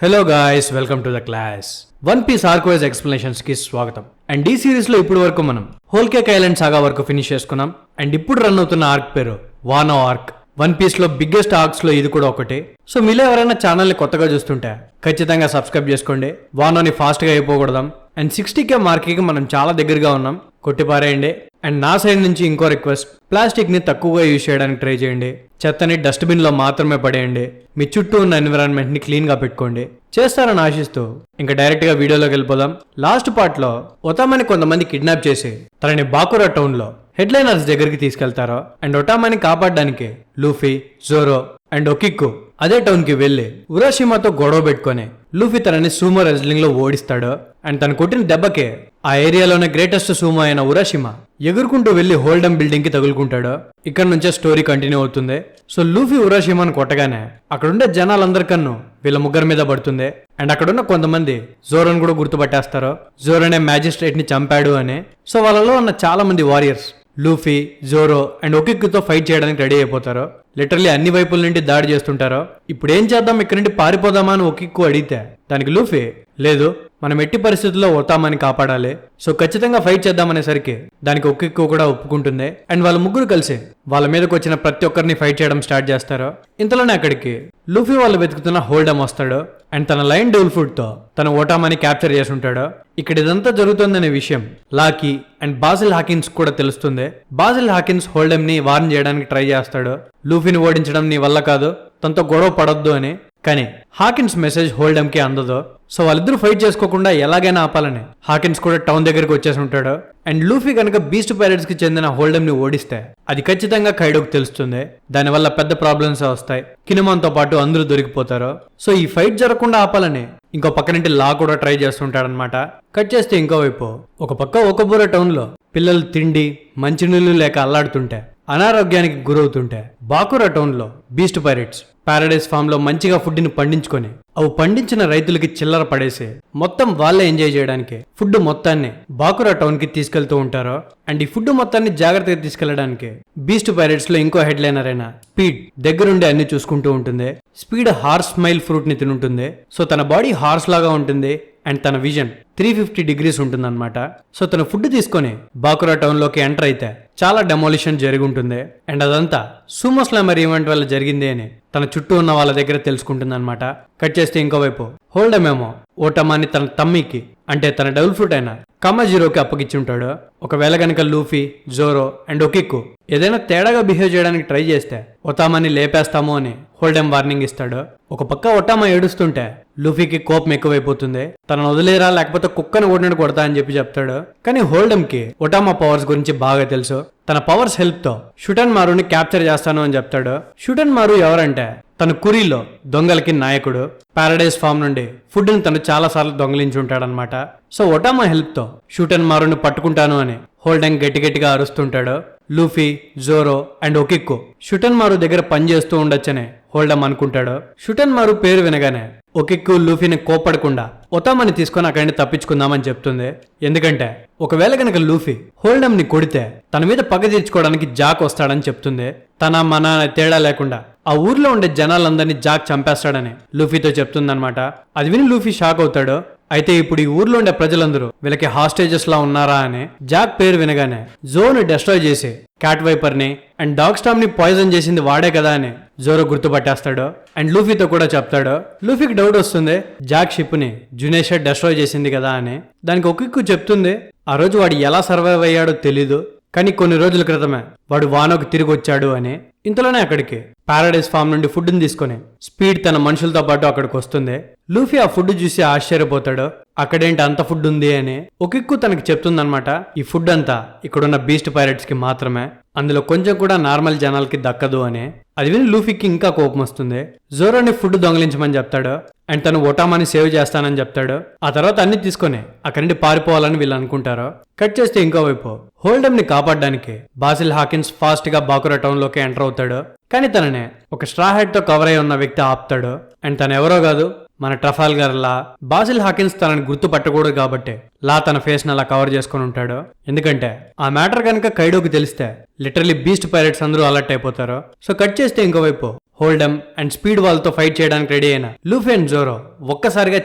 Hello guys, welcome to the class. One Piece arc wise explanations కి స్వాగతం. And ఈ series లో ఇప్పుడు వరకు మనం హోల్ కేక్ ఐలాండ్ సాగా వరకు ఫినిష్ చేసుకున్నాం. అండ్ ఇప్పుడు రన్ అవుతున్న ఆర్క్ పేరు వానో ఆర్క్. వన్ పీస్ లో బిగ్గెస్ట్ ఆర్క్స్ లో ఇది కూడా ఒకటి. సో మీలో ఎవరైనా ఛానల్ ని కొత్తగా చూస్తుంటే ఖచ్చితంగా సబ్స్క్రైబ్ చేసుకోండి. వానోని ఫాస్ట్ గా అయిపోకూడదాం. అండ్ 60K మార్కింగ్ మనం చాలా దగ్గరగా ఉన్నాం, కొట్టిపారేయండి. అండ్ నా సైడ్ నుంచి ఇంకో రిక్వెస్ట్, ప్లాస్టిక్ ని తక్కువగా యూజ్ చేయడానికి ట్రై చేయండి. చెత్తని డస్ట్బిన్ లో మాత్రమే పడేయండి. మీ చుట్టూ ఉన్న ఎన్విరాన్మెంట్ ని క్లీన్ గా పెట్టుకోండి. చేస్తారని ఆశిస్తూ ఇంకా డైరెక్ట్ గా వీడియోలోకి వెళ్ళిపోదాం. లాస్ట్ పార్ట్ లో ఒతామాని కొంతమంది కిడ్నాప్ చేసి తనని బాకురా టౌన్ లో హెడ్లైనర్స్ దగ్గరికి తీసుకెళ్తారో. అండ్ ఒటామాని కాపాడడానికి లూఫీ, జోరో అండ్ ఒకిక్కు అదే టౌన్ కి వెళ్లి ఉరాషిమాతో గొడవ పెట్టుకుని లూఫీ తనని సూమో రెజ్లింగ్ లో ఓడిస్తాడు. అండ్ తను కొట్టిన దెబ్బకే ఆ ఏరియాలోనే గ్రేటెస్ట్ సూమో అయిన ఉరాషిమా ఎగురుకుంటూ వెళ్లి హోల్డమ్ బిల్డింగ్ కి తగులుకుంటాడు. ఇక్కడ నుంచే స్టోరీ కంటిన్యూ అవుతుంది. సో లూఫీ ఉరాషిమాను కొట్టగానే అక్కడుండే జనాలందరికన్నా వీళ్ళ ముగ్గురు మీద పడుతుంది. అండ్ అక్కడున్న కొంతమంది జోరోని కూడా గుర్తుపట్టేస్తారు. జోరోనే మ్యాజిస్ట్రేట్ ని చంపాడు అని. సో వాళ్ళలో ఉన్న చాలా మంది వారియర్స్ లూఫీ, జోరో అండ్ ఒకిక్కుతో ఫైట్ చేయడానికి రెడీ అయిపోతారు. లిటరల్లీ అన్ని వైపుల నుండి దాడి చేస్తుంటారు. ఇప్పుడు ఏం చేద్దాం, ఇక్కడ నుండి పారిపోదామా అని ఒకిక్కు అడిగితే దానికి లూఫీ, లేదు మనం ఎట్టి పరిస్థితుల్లో ఒతామాని కాపాడాలి, సో ఖచ్చితంగా ఫైట్ చేద్దామనేసరికి దానికి ఒకిక్కు కూడా ఒప్పుకుంటుంది. అండ్ వాళ్ళ ముగ్గురు కలిసి వాళ్ళ మీదకి వచ్చిన ప్రతి ఒక్కరిని ఫైట్ చేయడం స్టార్ట్ చేస్తారు. ఇంతలోనే అక్కడికి లూఫీ వాళ్ళు వెతుకుతున్న హోల్డమ్ వస్తాడు. అండ్ తన లైన్ డెవిల్ ఫుడ్ తో తన ఒటామాని క్యాప్చర్ చేసి ఉంటాడు. ఇక్కడ ఇదంతా జరుగుతుందనే విషయం లాకీ అండ్ బాసిల్ హాకిన్స్ కూడా తెలుస్తుంది. బాసిల్ హాకిన్స్ హోల్డమ్ ని వార్న్ చేయడానికి ట్రై చేస్తాడు. లూఫీని ఓడించడం నీ వల్ల కాదు, తనతో గొడవ పడొద్దు అని. కానీ హాకిన్స్ మెసేజ్ హోల్డమ్ కి అందదు. సో వాళ్ళిద్దరూ ఫైట్ చేసుకోకుండా ఎలాగైనా ఆపాలని హాకిన్స్ కూడా టౌన్ దగ్గరికి వచ్చేసి ఉంటాడు. అండ్ లూఫీ కనుక బీస్ట్ పైరేట్స్ కి చెందిన హోల్డమ్ ని ఓడిస్తే అది ఖచ్చితంగా కైడోకి తెలుస్తుంది. దానివల్ల పెద్ద ప్రాబ్లమ్స్ వస్తాయి. కినమాన్ తో పాటు అందరూ దొరికిపోతారు. సో ఈ ఫైట్ జరగకుండా ఆపాలని ఇంకో పక్కనంటి లా కూడా ట్రై చేస్తుంటాడనమాట. కట్ చేస్తే ఇంకోవైపు ఒక పక్క ఒకబూర టౌన్ లో పిల్లలు తిండి మంచినీళ్లు లేక అల్లాడుతుంటే అనారోగ్యానికి గురవుతుంటే బాకురా టౌన్ లో బీస్ట్ పైరేట్స్ పారడైజ్ ఫామ్ లో మంచిగా ఫుడ్ ని పండించుకొని అవి పండించిన రైతులకి చిల్లర పడేసి మొత్తం వాళ్ళే ఎంజాయ్ చేయడానికి ఫుడ్ మొత్తాన్ని బాకురా టౌన్ కి తీసుకెళ్తూ ఉంటారు. అండ్ ఈ ఫుడ్ మొత్తాన్ని జాగ్రత్తగా తీసుకెళ్లడానికి బీస్ట్ పైరేట్స్ లో ఇంకో హెడ్లైనర్ అయిన స్పీడ్ దగ్గరుండి అన్ని చూసుకుంటూ ఉంటుంది. స్పీడ్ హార్స్ స్మైల్ ఫ్రూట్ ని తినుంటుంది. సో తన బాడీ హార్స్ లాగా ఉంటుంది. అండ్ తన విజన్ 350 degrees ఉంటుందన్నమాట. సో తన ఫుడ్ తీసుకొని బాకురా టౌన్ లోకి ఎంటర్ అయితే చాలా డెమోలిషన్ జరిగి ఉంటుంది. అండ్ అదంతా సూమో స్లామర్ ఈవెంట్ వల్ల జరిగింది అని తన చుట్టూ ఉన్న వాళ్ళ దగ్గర తెలుసుకుంటుంది అనమాట. కట్ చేస్తే ఇంకోవైపు హోల్డమ్ ఏమో ఓటమాని తన తమ్మికి అంటే తన డబుల్ ఫ్రూట్ అయిన కామాజీరోకి అప్పగిచ్చి ఉంటాడు. ఒకవేళ కనుక లూఫీ, జోరో అండ్ ఒకిక్కు ఏదైనా తేడాగా బిహేవ్ చేయడానికి ట్రై చేస్తే ఒతామాని లేపేస్తాము అని హోల్డమ్ వార్నింగ్ ఇస్తాడు. ఒక పక్క ఒటామా ఏడుస్తుంటే లూఫీకి కోపం ఎక్కువైపోతుంది. తనను వదిలేరా లేకపోతే కుక్కను కొట్టినట్టు కొడతా అని చెప్తాడు. కానీ హోల్డమ్ కి ఒటామా పవర్స్ గురించి బాగా తెలుసు. తన పవర్స్ హెల్ప్ తో షుటన్ మారుని క్యాప్చర్ చేస్తాను అని చెప్తాడు. షుటన్ మారు ఎవరంటే తన కురీలో దొంగలకి నాయకుడు. పారడైజ్ ఫామ్ నుండి ఫుడ్ ని తను చాలా సార్లు దొంగలించి ఉంటాడనమాట. సో ఒటామా హెల్ప్ తో షుటన్ మారుని పట్టుకుంటాను అని హోల్డమ్ గట్టిగా అరుస్తుంటాడు. లూఫీ, జోరో అండ్ ఒకిక్కు షుటన్ మారు దగ్గర పనిచేస్తూ ఉండొచ్చని హోల్డమ్ అనుకుంటాడు. షుటన్ మారు పేరు వినగానే ఒకిక్కు లూఫీని కోప్పడకుండా ఒతామాని తీసుకొని అక్కడి నుండి తప్పించుకుందామని చెప్తుంది. ఎందుకంటే ఒకవేళ కనుక లూఫీ హోల్డమ్ ని కొడితే తన మీద పగ తీర్చుకోవడానికి జాక్ వస్తాడని చెప్తుంది. తన మన తేడా లేకుండా ఆ ఊర్లో ఉండే జనాలందరినీ జాక్ చంపేస్తాడని లూఫీతో చెప్తుందనమాట. అది విని లూఫీ షాక్ అవుతాడు. అయితే ఇప్పుడు ఈ ఊర్లో ఉండే ప్రజలందరూ వీళ్ళకి హాస్టేజెస్ లా ఉన్నారా అని జాక్ పేరు వినగానే జోను డిస్ట్రాయ్ చేసి క్యాట్ వైపర్ ని అండ్ డాగ్ స్టామ్ ని పాయిజన్ చేసింది వాడే కదా అని జోరో గుర్తుపట్టేస్తాడు. అండ్ లూఫీతో కూడా చెప్తాడు. లూఫీకి డౌట్ వస్తుంది, జాక్ షిప్ ని జునేషా డిస్ట్రాయ్ చేసింది కదా అని. దానికి ఒకిక్కు చెప్తుంది, ఆ రోజు వాడు ఎలా సర్వైవ్ అయ్యాడో తెలీదు, కానీ కొన్ని రోజుల క్రితమే వాడు వానోకి తిరిగి వచ్చాడు అని. ఇంతలోనే అక్కడికి పారడైజ్ ఫామ్ నుండి ఫుడ్ ని తీసుకుని స్పీడ్ తన మనుషులతో పాటు అక్కడికి వస్తుంది. లూఫీ ఆ ఫుడ్ చూసి ఆశ్చర్యపోతాడు. అక్కడేంటి అంత ఫుడ్ ఉంది అని. ఒకిక్కు తనకి చెప్తుందనమాట, ఈ ఫుడ్ అంతా ఇక్కడున్న బీస్ట్ పైరేట్స్ కి మాత్రమే, అందులో కొంచెం కూడా నార్మల్ జనాలకి దక్కదు అని. అది విని లూఫీకి ఇంకా కోపం వస్తుంది. జోరోని ఫుడ్ దొంగలించమని చెప్తాడు. అండ్ తను ఒటామాని సేవ్ చేస్తానని చెప్తాడు. ఆ తర్వాత అన్ని తీసుకొని అక్కడి నుండి పారిపోవాలని వీళ్ళు అనుకుంటారు. కట్ చేస్తే ఇంకోవైపు హోల్డమ్ ని కాపాడడానికి బాసిల్ హాకిన్స్ ఫాస్ట్ గా బాకురా టౌన్ లోకి ఎంటర్ అవుతాడు. కానీ తననే ఒక స్ట్రా హెడ్ తో కవర్ అయి ఉన్న వ్యక్తి ఆపుతాడు. అండ్ తను ఎవరో కాదు, మన ట్రఫాల్గర్ లా. బాసిల్ హాకిన్స్ తనని గుర్తుపట్టకూడదు కాబట్టి లా తన ఫేస్ ని అలా కవర్ చేసుకుని ఉంటాడు. ఎందుకంటే ఆ మ్యాటర్ కనుక కైడోకి తెలిస్తే లిటరలీ బీస్ట్ పైరేట్స్ అందరూ అలర్ట్ అయిపోతారు. సో కట్ చేస్తే ఇంకోవైపు హోల్డమ్ అండ్ స్పీడ్ వాళ్ళతో ఫైట్ చేయడానికి రెడీ అయిన లూఫీ అండ్ జోరో ఒక్కసారిగా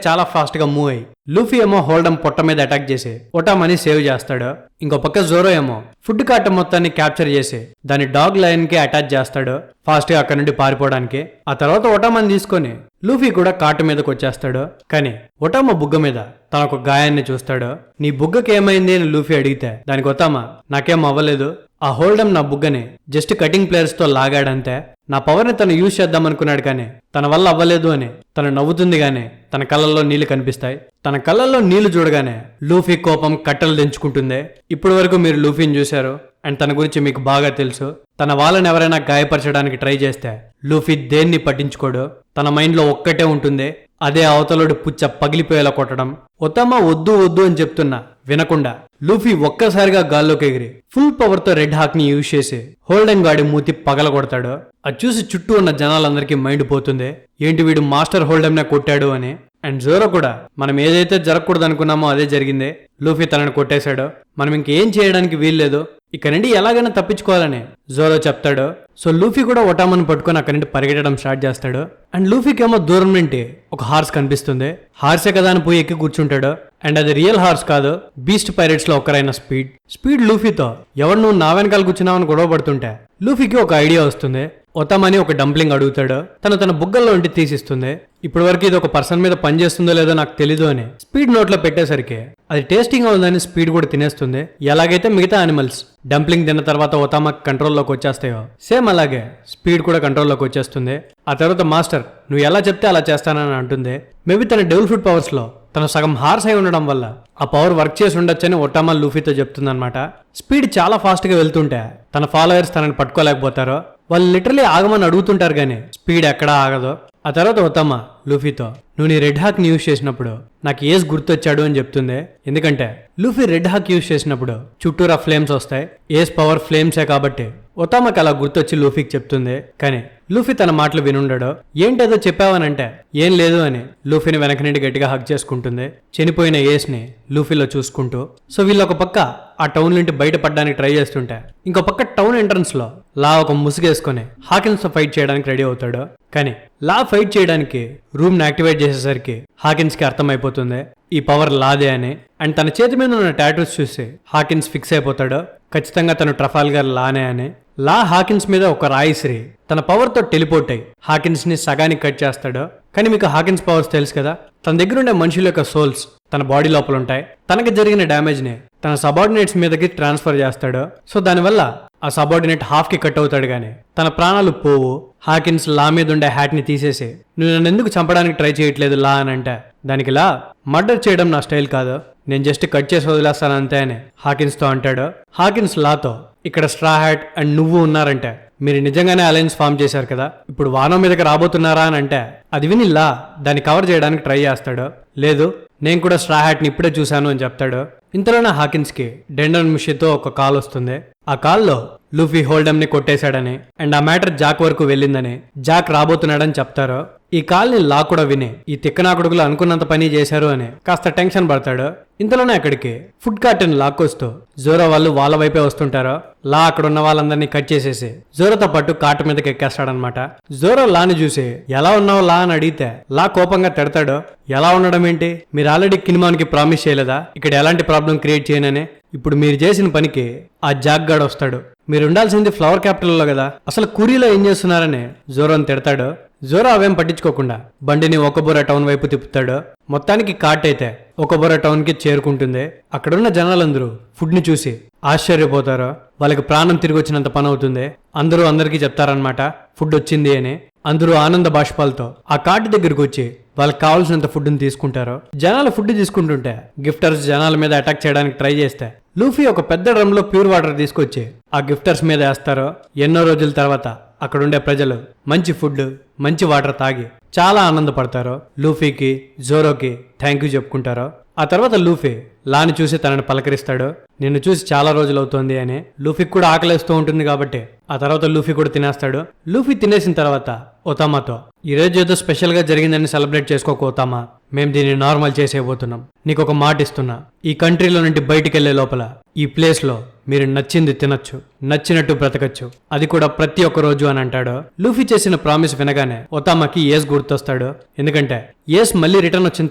చాలా ఫాస్ట్ గా మూవ్ అయ్యి లూఫీ ఏమో హోల్డమ్ పొట్ట మీద అటాక్ చేసి ఒటామాని సేవ్ చేస్తాడు. ఇంకో పక్క జోరో ఏమో ఫుడ్ కార్ట్ మొత్తాన్ని క్యాప్చర్ చేసి దాని డాగ్ లైన్ కి అటాచ్ చేస్తాడు ఫాస్ట్ గా అక్కడ నుండి పారిపోవడానికి. ఆ తర్వాత ఒటామాని తీసుకొని లూఫీ కూడా కార్ట్ మీదకి వచ్చేస్తాడు. కానీ ఒటామా బుగ్గ మీద తన ఒక గాయాన్ని చూస్తాడు. నీ బుగ్గకి ఏమైంది అని లూఫీ అడిగితే దానికి ఒటామా నాకేం అవ్వలేదు, ఆ హోల్డమ్ నా బుగ్గని జస్ట్ కటింగ్ ప్లేయర్స్ తో లాగాడంతే, నా పవర్ ని తను యూజ్ చేద్దాం అనుకున్నాడు కానీ తన వల్ల అవ్వలేదు అని తను నవ్వుతుంది గానీ తన కళ్ళల్లో నీళ్లు కనిపిస్తాయి. తన కళ్ళల్లో నీళ్లు చూడగానే లూఫీ కోపం కట్టలు దించుకుంటుంది. ఇప్పటి వరకు మీరు లూఫీని చూశారు అండ్ తన గురించి మీకు బాగా తెలుసు. తన వాళ్ళని ఎవరైనా గాయపరచడానికి ట్రై చేస్తే లూఫీ దేన్ని పట్టించుకోడు. తన మైండ్ లో ఒక్కటే ఉంటుంది, అదే అవతలోడు పుచ్చ పగిలిపోయేలా కొట్టడం. ఒతామా వద్దు వద్దు అని చెప్తున్నా వినకుండా లూఫీ ఒక్కసారిగా గాల్లోకి ఎగిరి ఫుల్ పవర్ తో రెడ్ హాక్ ని యూజ్ చేసి హోల్డెన్ గాడి మూతి పగల కొడతాడు. అది చూసి చుట్టూ ఉన్న జనాలందరికీ మైండ్ పోతుంది, ఏంటి వీడు మాస్టర్ హోల్డెమ్ నే కొట్టాడు అని. అండ్ జోరో కూడా మనం ఏదైతే జరగకూడదు అనుకున్నామో అదే జరిగింది, లూఫీ తనని కొట్టేశాడు, మనం ఇంకేం చేయడానికి వీల్లేదు, ఇక్కడ నుండి ఎలాగైనా తప్పించుకోవాలని జోరో చెప్తాడు. సో లూఫీ కూడా ఒటామాను పట్టుకొని అక్కడి నుండి పరిగెట్టడం స్టార్ట్ చేస్తాడు. అండ్ లూఫీకి ఏమో దూరం నుండి ఒక హార్స్ కనిపిస్తుంది. హార్సే కదా అని పోయి ఎక్కి కూర్చుంటాడు. అండ్ అది రియల్ హార్స్ కాదు, బీస్ట్ పైరేట్స్ లో ఒకరైన స్పీడ్ లూఫీతో ఎవరు నువ్వు నా వెనకాల కూర్చున్నావని గొడవ పడుతుంటే లూఫీకి ఒక ఐడియా వస్తుంది. ఒతామని ఒక డంప్లింగ్ అడుగుతాడు, తన బుగ్గల్లో ఉండి తీసిస్తుంది. ఇప్పటి వరకు ఇది ఒక పర్సన్ మీద పనిచేస్తుందో లేదో నాకు తెలీదు అని స్పీడ్ నోట్లో పెట్టేసరికి అది టేస్టింగ్ అవుతుందని స్పీడ్ కూడా తినేస్తుంది. ఎలాగైతే మిగతా యానిమల్స్ డంప్లింగ్ తిన్న తర్వాత ఒతామా కంట్రోల్లోకి వచ్చేస్తాయో సేమ్ అలాగే స్పీడ్ కూడా కంట్రోల్లోకి వచ్చేస్తుంది. ఆ తర్వాత మాస్టర్ నువ్వు ఎలా చెప్తే అలా చేస్తానని అంటుంది. మేబీ తన డెవిల్ ఫుడ్ పవర్స్ లో తను సగం హార్స్ అయి ఉండడం వల్ల ఆ పవర్ వర్క్ చేసి ఉండొచ్చని ఒటామా లూఫీతో చెప్తుంది అనమాట. స్పీడ్ చాలా ఫాస్ట్ గా వెళ్తుంటే తన ఫాలోయర్స్ తనని పట్టుకోలేకపోతారో వాళ్ళు లిటరలీ ఆగమని అడుగుతుంటారు కానీ స్పీడ్ ఎక్కడా ఆగదు. ఆ తర్వాత ఒతామా లూఫీతో నువ్వు నీ రెడ్ హాక్ ని యూజ్ చేసినప్పుడు నాకు ఏస్ గుర్తొచ్చాడు అని చెప్తుంది. ఎందుకంటే లూఫీ రెడ్ హాక్ యూజ్ చేసినప్పుడు చుట్టూరా ఫ్లేమ్స్ వస్తాయి, ఏస్ పవర్ ఫ్లేమ్సే కాబట్టి ఒతామాకి అలా గుర్తొచ్చి లూఫీకి చెప్తుంది. కానీ లూఫీ తన మాటలు వినుండడు. ఏంటేదో చెప్పావనంటే ఏం లేదు అని లూఫీని వెనక నుండి గట్టిగా హక్ చేసుకుంటుంది, చనిపోయిన ఏస్ ని లూఫీలో చూసుకుంటూ. సో వీళ్ళు ఒక పక్క ఆ టౌన్ నుండి బయటపడడానికి ట్రై చేస్తుంటే ఇంకో పక్క టౌన్ ఎంట్రన్స్ లో లా ఒక ముసుగేసుకుని హాకిన్స్ తో ఫైట్ చేయడానికి రెడీ అవుతాడు. కానీ లా ఫైట్ చేయడానికి రూమ్ ని యాక్టివేట్ చేసేసరికి హాకిన్స్ కి అర్థమైపోతుంది ఈ పవర్ లాదే అని. అండ్ తన చేతి మీద ఉన్న టాటూస్ చూసి హాకిన్స్ ఫిక్స్ అయిపోతాడు, ఖచ్చితంగా తను ట్రఫాల్గర్ లానే అని. లా హాకిన్స్ మీద ఒక రాయిసిరి తన పవర్ తో టెలిపోర్ట్ అయి హాకిన్స్ ని సగానికి కట్ చేస్తాడు. కానీ మీకు హాకిన్స్ పవర్స్ తెలుసు కదా, తన దగ్గర ఉండే మనుషుల యొక్క సోల్స్ తన బాడీ లోపల ఉంటాయి. తనకి జరిగిన డ్యామేజ్ ని తన సబార్డినేట్స్ మీదకి ట్రాన్స్ఫర్ చేస్తాడు. సో దానివల్ల ఆ సబార్డినేట్ హాఫ్ కి కట్ అవుతాడు కానీ తన ప్రాణాలు పోవు. హాకిన్స్ లా మీద ఉండే హ్యాట్ ని తీసేసి నువ్వు నన్ను ఎందుకు చంపడానికి ట్రై చేయట్లేదు లా అని అంటే దానికి లా మర్డర్ చేయడం నా స్టైల్ కాదు, నేను జస్ట్ కట్ చేసి వదిలేస్తాను అంతే అని హాకిన్స్ తో అంటాడు. హాకిన్స్ లాతో ఇక్కడ స్ట్రా హ్యాట్ అండ్ నువ్వు ఉన్నారంటే మీరు నిజంగానే అలయన్స్ ఫామ్ చేశారు కదా, ఇప్పుడు వానో మీదకి రాబోతున్నారా అని అంటే అది విని లా దాన్ని కవర్ చేయడానికి ట్రై చేస్తాడు. లేదు నేను కూడా స్ట్రా హ్యాట్ ని ఇప్పుడే చూశాను అని చెప్తాడు. ఇంతలోనే హాకిన్స్ కి డెండన్ మిషితో ఒక కాల్ వస్తుంది. ఆ కాల్లో లూఫీ హోల్డమ్ ని కొట్టేశాడని అండ్ ఆ మ్యాటర్ జాక్ వరకు వెళ్ళిందని జాక్ రాబోతున్నాడని చెప్తారు. ఈ కాల్ ని లా కూడా విని ఈ తిక్కనా కొడుకులు అనుకున్నంత పని చేశారు అని కాస్త టెన్షన్ పడతాడు. ఇంతలోనే అక్కడికి ఫుడ్ కార్ట్ లాక్కొస్తూ జోరో వాళ్ళు వాళ్ళ వైపే వస్తుంటారు. లా అక్కడ ఉన్న వాళ్ళందరినీ కట్ చేసేసి జోరోతో పాటు కార్ట్ మీదకి ఎక్కేస్తాడనమాట. జోరో లాని చూసి ఎలా ఉన్నావు లా అని అడిగితే లా కోపంగా తిడతాడు, ఎలా ఉండడం ఏంటి, మీరు ఆల్రెడీ కినిమాన్కి ప్రామిస్ చేయలేదా ఇక్కడ ఎలాంటి ప్రాబ్లం క్రియేట్ చేయనని, ఇప్పుడు మీరు చేసిన పనికి ఆ జాక్ గాడ్ వస్తాడు, మీరు ఉండాల్సింది ఫ్లవర్ క్యాపిటల్లో కదా, అసలు కూరీలో ఏం చేస్తున్నారని జోరోని తిడతాడు. జోరో అవేం పట్టించుకోకుండా బండిని ఒకబోరా టౌన్ వైపు తిప్పుతాడు. మొత్తానికి కార్ట్ అయితే ఒకబోరా టౌన్ కి చేరుకుంటుంది. అక్కడున్న జనాలందరూ ఫుడ్ ని చూసి ఆశ్చర్యపోతారు, వాళ్ళకి ప్రాణం తిరిగి వచ్చినంత పని అవుతుంది. అందరూ అందరికీ చెప్తారనమాట ఫుడ్ వచ్చింది అని. అందరూ ఆనంద బాష్పాలతో ఆ కార్ట్ దగ్గరకు వచ్చి వాళ్ళకి కావాల్సినంత ఫుడ్ ని తీసుకుంటారు. జనాలు ఫుడ్ తీసుకుంటుంటే గిఫ్టర్స్ జనాల మీద అటాక్ చేయడానికి ట్రై చేస్తే లూఫీ ఒక పెద్ద డ్రమ్ లో ప్యూర్ వాటర్ తీసుకొచ్చి ఆ గిఫ్టర్స్ మీద వేస్తారు. ఎన్నో రోజుల తర్వాత అక్కడుండే ప్రజలు మంచి ఫుడ్ మంచి వాటర్ తాగి చాలా ఆనందపడతారు. లూఫీకి జోరోకి థ్యాంక్ యూ చెప్పుకుంటారు. ఆ తర్వాత లూఫీ లాని చూసి తనని పలకరిస్తాడు, నిన్ను చూసి చాలా రోజులు అవుతోంది అని. లూఫీకి కూడా ఆకలేస్తూ ఉంటుంది కాబట్టి ఆ తర్వాత లూఫీ కూడా తినేస్తాడు. లూఫీ తినేసిన తర్వాత ఒతామాతో ఈరోజు ఏదో స్పెషల్ గా జరిగిందని సెలబ్రేట్ చేసుకోక ఒతామా, మేము దీన్ని నార్మల్ చేసేయబోతున్నాం, నీకు ఒక మాట ఇస్తున్నా, ఈ కంట్రీలో నుండి బయటికి వెళ్లే లోపల ఈ ప్లేస్లో మీరు నచ్చింది తినొచ్చు, నచ్చినట్టు బ్రతకచ్చు, అది కూడా ప్రతి ఒక్క రోజు అని అంటాడు. లూఫీ చేసిన ప్రామిస్ వినగానే ఒతామాకి ఏస్ గుర్తొస్తాడు. ఎందుకంటే ఏస్ మళ్ళీ రిటర్న్ వచ్చిన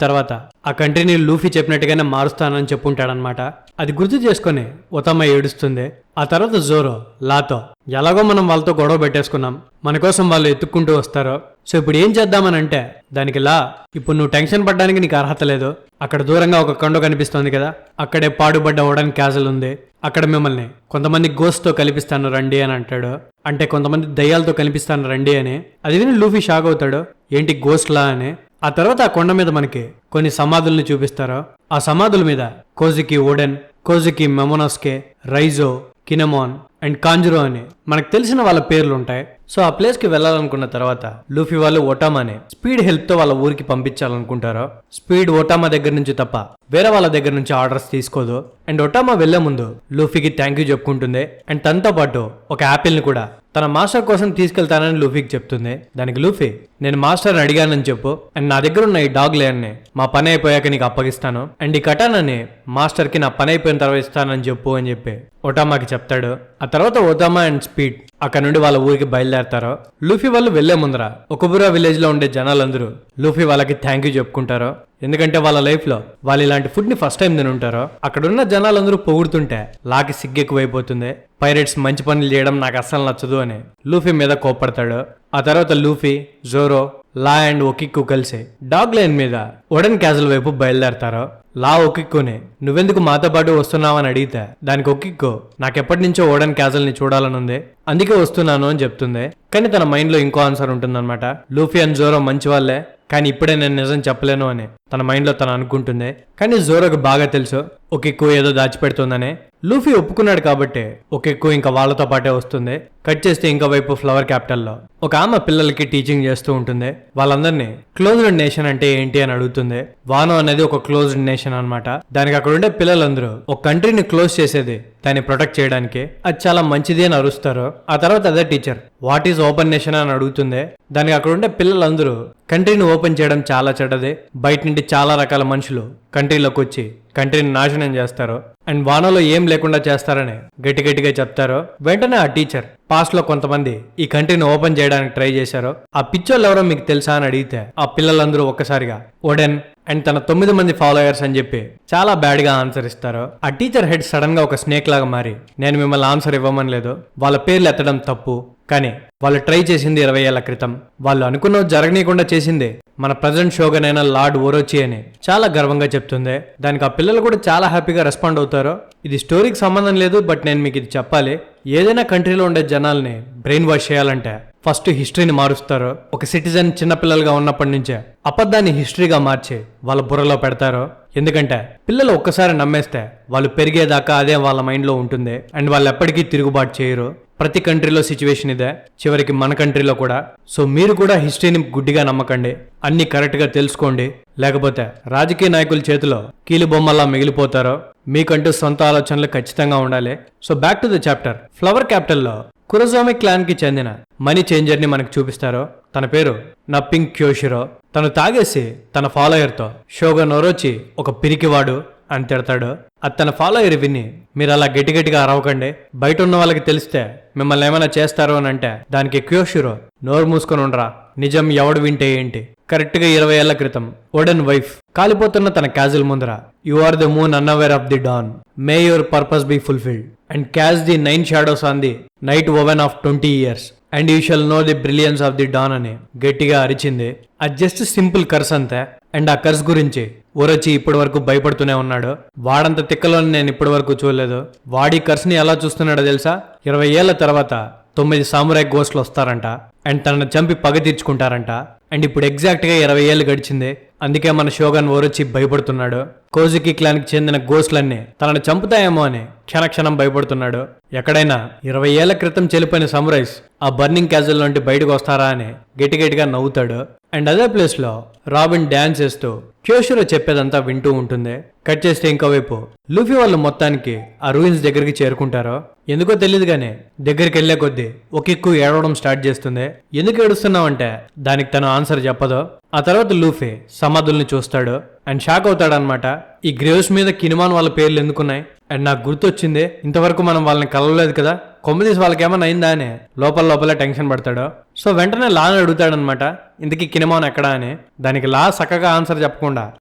తర్వాత ఆ కంట్రీని లూఫీ చెప్పినట్టుగానే మారుస్తానని చెప్పుంటాడనమాట. అది గుర్తు చేసుకుని ఒతామా ఏడుస్తుంది. ఆ తర్వాత జోరో లాతో ఎలాగో మనం వాళ్ళతో గొడవ పెట్టేసుకున్నాం, మన కోసం వాళ్ళు ఎత్తుక్కుంటూ వస్తారు, సో ఇప్పుడు ఏం చేద్దామని అంటే దానికి లా, ఇప్పుడు నువ్వు టెన్షన్ పడ్డానికి నీకు అర్హత లేదు. అక్కడ దూరంగా ఒక కొండ కనిపిస్తోంది కదా, అక్కడే పాడుబడ్డ ఓడన్ క్యాజల్ ఉంది, అక్కడ మిమ్మల్ని కొంతమంది గోస్ట్ తో కల్పిస్తాను రండి అని అంటాడు. అంటే కొంతమంది దయ్యాలతో కల్పిస్తాను రండి అని. అది విని లూఫీ షాక్ అవుతాడు, ఏంటి గోస్ట్ లా అని. ఆ తర్వాత ఆ కొండ మీద మనకి కొన్ని సమాధుల్ని చూపిస్తారు. ఆ సమాధుల మీద కోజుకి ఓడెన్, కోజుకి మెమోనోస్కే, రైజో, కినెమోన్ అండ్ కాంజురో అని మనకు తెలిసిన వాళ్ళ పేర్లు ఉంటాయి. సో ఆ ప్లేస్ కి వెళ్లాలనుకున్న తర్వాత లూఫీ వాళ్ళు ఒటామాని స్పీడ్ హెల్ప్ తో వాళ్ళ ఊరికి పంపించాలనుకుంటారు. స్పీడ్ ఒటామా దగ్గర నుంచి తప్ప వేరే వాళ్ళ దగ్గర నుంచి ఆర్డర్స్ తీసుకోదు. అండ్ ఒటామా వెళ్లే ముందు లూఫీకి థ్యాంక్ యూ చెప్పుకుంటుంది. అండ్ తనతో పాటు ఒక యాపిల్ ని కూడా తన మాస్టర్ కోసం తీసుకెళ్తానని లూఫీకి చెప్తుంది. దానికి లూఫీ, నేను మాస్టర్ని అడిగానని చెప్పు, అండ్ నా దగ్గర ఉన్న ఈ డాగ్ లేయర్ని మా పని అయిపోయాక నీకు అప్పగిస్తాను, అండ్ ఈ కటానాని మాస్టర్ కి నా పని అయిపోయిన తర్వాత ఇస్తానని చెప్పు అని చెప్పి ఒటామాకి చెప్తాడు. ఆ తర్వాత ఒటామా అండ్ స్పీడ్ అక్కడ నుండి వాళ్ళ ఊరికి బయలుదేరతారు. లూఫీ వాళ్ళు వెళ్లే ముందర ఒకుబురా విలేజ్ లో ఉండే జనాలందరూ లూఫీ వాళ్ళకి థ్యాంక్ యూ చెప్పుకుంటారు. ఎందుకంటే వాళ్ళ లైఫ్ లో వాళ్ళు ఇలాంటి ఫుడ్ ని ఫస్ట్ టైం తిని ఉంటారు. అక్కడున్న జనాలందరూ పొగుడుతుంటే లాకి సిగ్గెక్కువైపోతుంది. పైరేట్స్ మంచి పనులు చేయడం నాకు అస్సలు నచ్చదు అని లూఫీ మీద కోప్పడతాడు. ఆ తర్వాత లూఫీ, జోరో, లా అండ్ ఒకిక్కు కలిసి డాగ్ లైన్ మీద ఓడెన్ క్యాజల్ వైపు బయలుదేరతారు. లా ఒకిక్కుని నువ్వెందుకు మాతో పాటు వస్తున్నావని అడిగితే దానికి ఒకిక్కు, నాకెప్పటి నుంచో ఓడెన్ క్యాజల్ ని చూడాలనుంది, అందుకే వస్తున్నాను అని చెప్తుంది. కానీ తన మైండ్ లో ఇంకో ఆన్సర్ ఉంటుందన్నమాట. లూఫీ అండ్ జోరో మంచి వాళ్ళే, కానీ ఇప్పుడే నేను నిజం చెప్పలేను అని తన మైండ్ లో తను అనుకుంటుంది. కానీ జోరోకి బాగా తెలుసు ఒకిక్కు ఏదో దాచిపెడుతుందని. లూఫీ ఒప్పుకున్నాడు కాబట్టి ఒకిక్కు ఇంకా వాళ్ళతో పాటే వస్తుంది. కట్ చేస్తే ఇంకో వైపు ఫ్లవర్ క్యాపిటల్ లో ఒక ఆమె పిల్లలకి టీచింగ్ చేస్తూ ఉంటుంది. వాళ్ళందరినీ క్లోజ్డ్ నేషన్ అంటే ఏంటి అని అడుగుతుంది. వానో అనేది ఒక క్లోజ్డ్ నేషన్ అన్నమాట. దానికి అక్కడ ఉండే పిల్లలందరూ ఒక కంట్రీని క్లోజ్ చేసేది దాన్ని ప్రొటెక్ట్ చేయడానికి, అది చాలా మంచిది అని అరుస్తారు. ఆ తర్వాత అదే teacher what is open nation అని అడుగుతుంది. దానికి అక్కడ ఉండే పిల్లలందరూ కంట్రీని ఓపెన్ చేయడం చాలా చెడ్డది, బయట నుండి చాలా రకాల మనుషులు కంట్రీలోకి వచ్చి కంట్రీని నాశనం చేస్తారు అండ్ వానలో ఏం లేకుండా చేస్తారని గట్టిగా చెప్తారు. వెంటనే ఆ టీచర్ పాస్ట్ లో కొంతమంది ఈ కంట్రీని ఓపెన్ చేయడానికి ట్రై చేశారు, ఆ పిచ్చోళ్ళు ఎవరో మీకు తెలుసా అని అడిగితే ఆ పిల్లలందరూ ఒక్కసారిగా ఓడెన్ అండ్ తన 9 మంది ఫాలోయర్స్ అని చెప్పి చాలా బ్యాడ్ గా ఆన్సర్ ఇస్తారు. ఆ టీచర్ హెడ్ సడన్ గా ఒక స్నేక్ లాగా మారి, నేను మిమ్మల్ని ఆన్సర్ ఇవ్వమని లేదు, వాళ్ళ పేర్లు ఎత్తడం తప్పు, కానీ వాళ్ళు ట్రై చేసింది 20 ఏళ్ల క్రితం, వాళ్ళు అనుకున్నది జరగనీయకుండా చేసింది మన ప్రజెంట్ షోగన్ అయిన లార్డ్ ఓరోచి అని చాలా గర్వంగా చెప్తుంది. దానికి ఆ పిల్లలు కూడా చాలా హ్యాపీగా రెస్పాండ్ అవుతారు. ఇది స్టోరీకి సంబంధం లేదు, బట్ నేను మీకు ఇది చెప్పాలి, ఏదైనా కంట్రీలో ఉండే జనాల్ని బ్రెయిన్ వాష్ చేయాలంటే ఫస్ట్ హిస్టరీని మారుస్తారు. ఒక సిటిజన్ చిన్నపిల్లలుగా ఉన్నప్పటి నుంచే అబద్ధాన్ని హిస్టరీగా మార్చి వాళ్ళ బుర్రలో పెడతారు. ఎందుకంటే పిల్లలు ఒక్కసారి నమ్మేస్తే వాళ్ళు పెరిగేదాకా అదే వాళ్ళ మైండ్ లో ఉంటుంది అండ్ వాళ్ళు ఎప్పటికీ తిరుగుబాటు చేయరు. ప్రతి కంట్రీలో సిచ్యువేషన్ ఇదే, చివరికి మన కంట్రీలో కూడా. సో మీరు కూడా హిస్టరీని గుడ్డిగా నమ్మకండి, అన్ని కరెక్ట్ గా తెలుసుకోండి, లేకపోతే రాజకీయ నాయకుల చేతిలో కీలుబొమ్మలా మిగిలిపోతారో. మీకంటూ సొంత ఆలోచనలు ఖచ్చితంగా ఉండాలి. So back to the chapter. Flower capital లో కురోజోమి క్లాన్ కి చెందిన మనీ చేంజర్ ని మనకు చూపిస్తారు. తన పేరు నప్పింగ్ క్యోషిరో. తను తాగేసి తన ఫాలోయర్ తో షోగన్ ఓరోచి ఒక పిరికివాడు అని తిడతాడు. అది తన ఫాలోయర్ విని, మీరు అలా గట్టిగా అరవకండి, బయట ఉన్న వాళ్ళకి తెలిస్తే మిమ్మల్ని ఏమైనా చేస్తారు అని అంటే దానికి క్యోషిరో, నోరు మూసుకొని ఉండరా, నిజం ఎవడు వింటే ఏంటి. కరెక్ట్ గా 20 ఏళ్ల క్రితం ఓడెన్ వైఫ్ కాలిపోతున్న తన క్యాజల్ ముందర, you are the moon unaware of the dawn, may your purpose be fulfilled and catch the 9 shadows on the night oven of 20 years and you shall know the brilliance of the dawn అని గట్టిగా అరిచింది. అది just simple curse అంతే. And ఆ curse గురించి Orochi ఇప్పటి వరకు భయపడుతూనే ఉన్నాడు. వాడంత తిక్కలోని నేను ఇప్పటి వరకు చూడలేదు. వాడి కర్స్ ని ఎలా చూస్తున్నాడో తెలుసా, 20 ఏళ్ల తర్వాత 9 సామురాయ్ గోస్ట్లు వస్తారంట అండ్ తనను చంపి పగ తీర్చుకుంటారంట. అండ్ ఇప్పుడు ఎగ్జాక్ట్ గా 20 ఏళ్ళు గడిచింది, అందుకే మన షోగన్ ఓరోచి భయపడుతున్నాడు. కోజుకి క్లాన్ కి చెందిన గోస్ట్లన్నీ తనను చంపుతాయేమో అని క్షణక్షణం భయపడుతున్నాడు. ఎక్కడైనా 20 ఏళ్ల క్రితం చెలిపోయిన సమురైస్ ఆ బర్నింగ్ క్యాజల్ నుండి బయటకు వస్తారా అని గట్టిగా నవ్వుతాడు. అండ్ అదే ప్లేస్ లో రాబిన్ డాన్స్ చేస్తూ క్యోషిరో చెప్పేదంతా వింటూ ఉంటుంది. కట్ చేస్తే ఇంకోవైపు లూఫీ వాళ్ళు మొత్తానికి ఆ రూయిన్స్ దగ్గరికి చేరుకుంటారో ఎందుకో తెలియదు గానీ దగ్గరికి వెళ్లే కొద్దీ ఒకిక్కు ఏడవడం స్టార్ట్ చేస్తుంది. ఎందుకు ఏడుస్తున్నావంటే దానికి తను ఆన్సర్ చెప్పదో. ఆ తర్వాత లూఫీ సమాధుల్ని చూస్తాడు అండ్ షాక్ అవుతాడనమాట. ఈ గ్రేవ్స్ మీద కినిమాన్ వాళ్ళ పేర్లు ఎందుకున్నాయి, అండ్ నాకు గుర్తొచ్చింది, ఇంతవరకు మనం వాళ్ళని కలవలేదు కదా, కొమ్మదీసి వాళ్ళకి ఏమన్నా అయిందా అని లోపల టెన్షన్ పడతాడు. సో వెంటనే లాని అడుగుతాడనమాట, ఇంతకీ కినిమాన్ ఎక్కడా అని. దానికి లా చక్కగా ఆన్సర్ చెప్పకుండా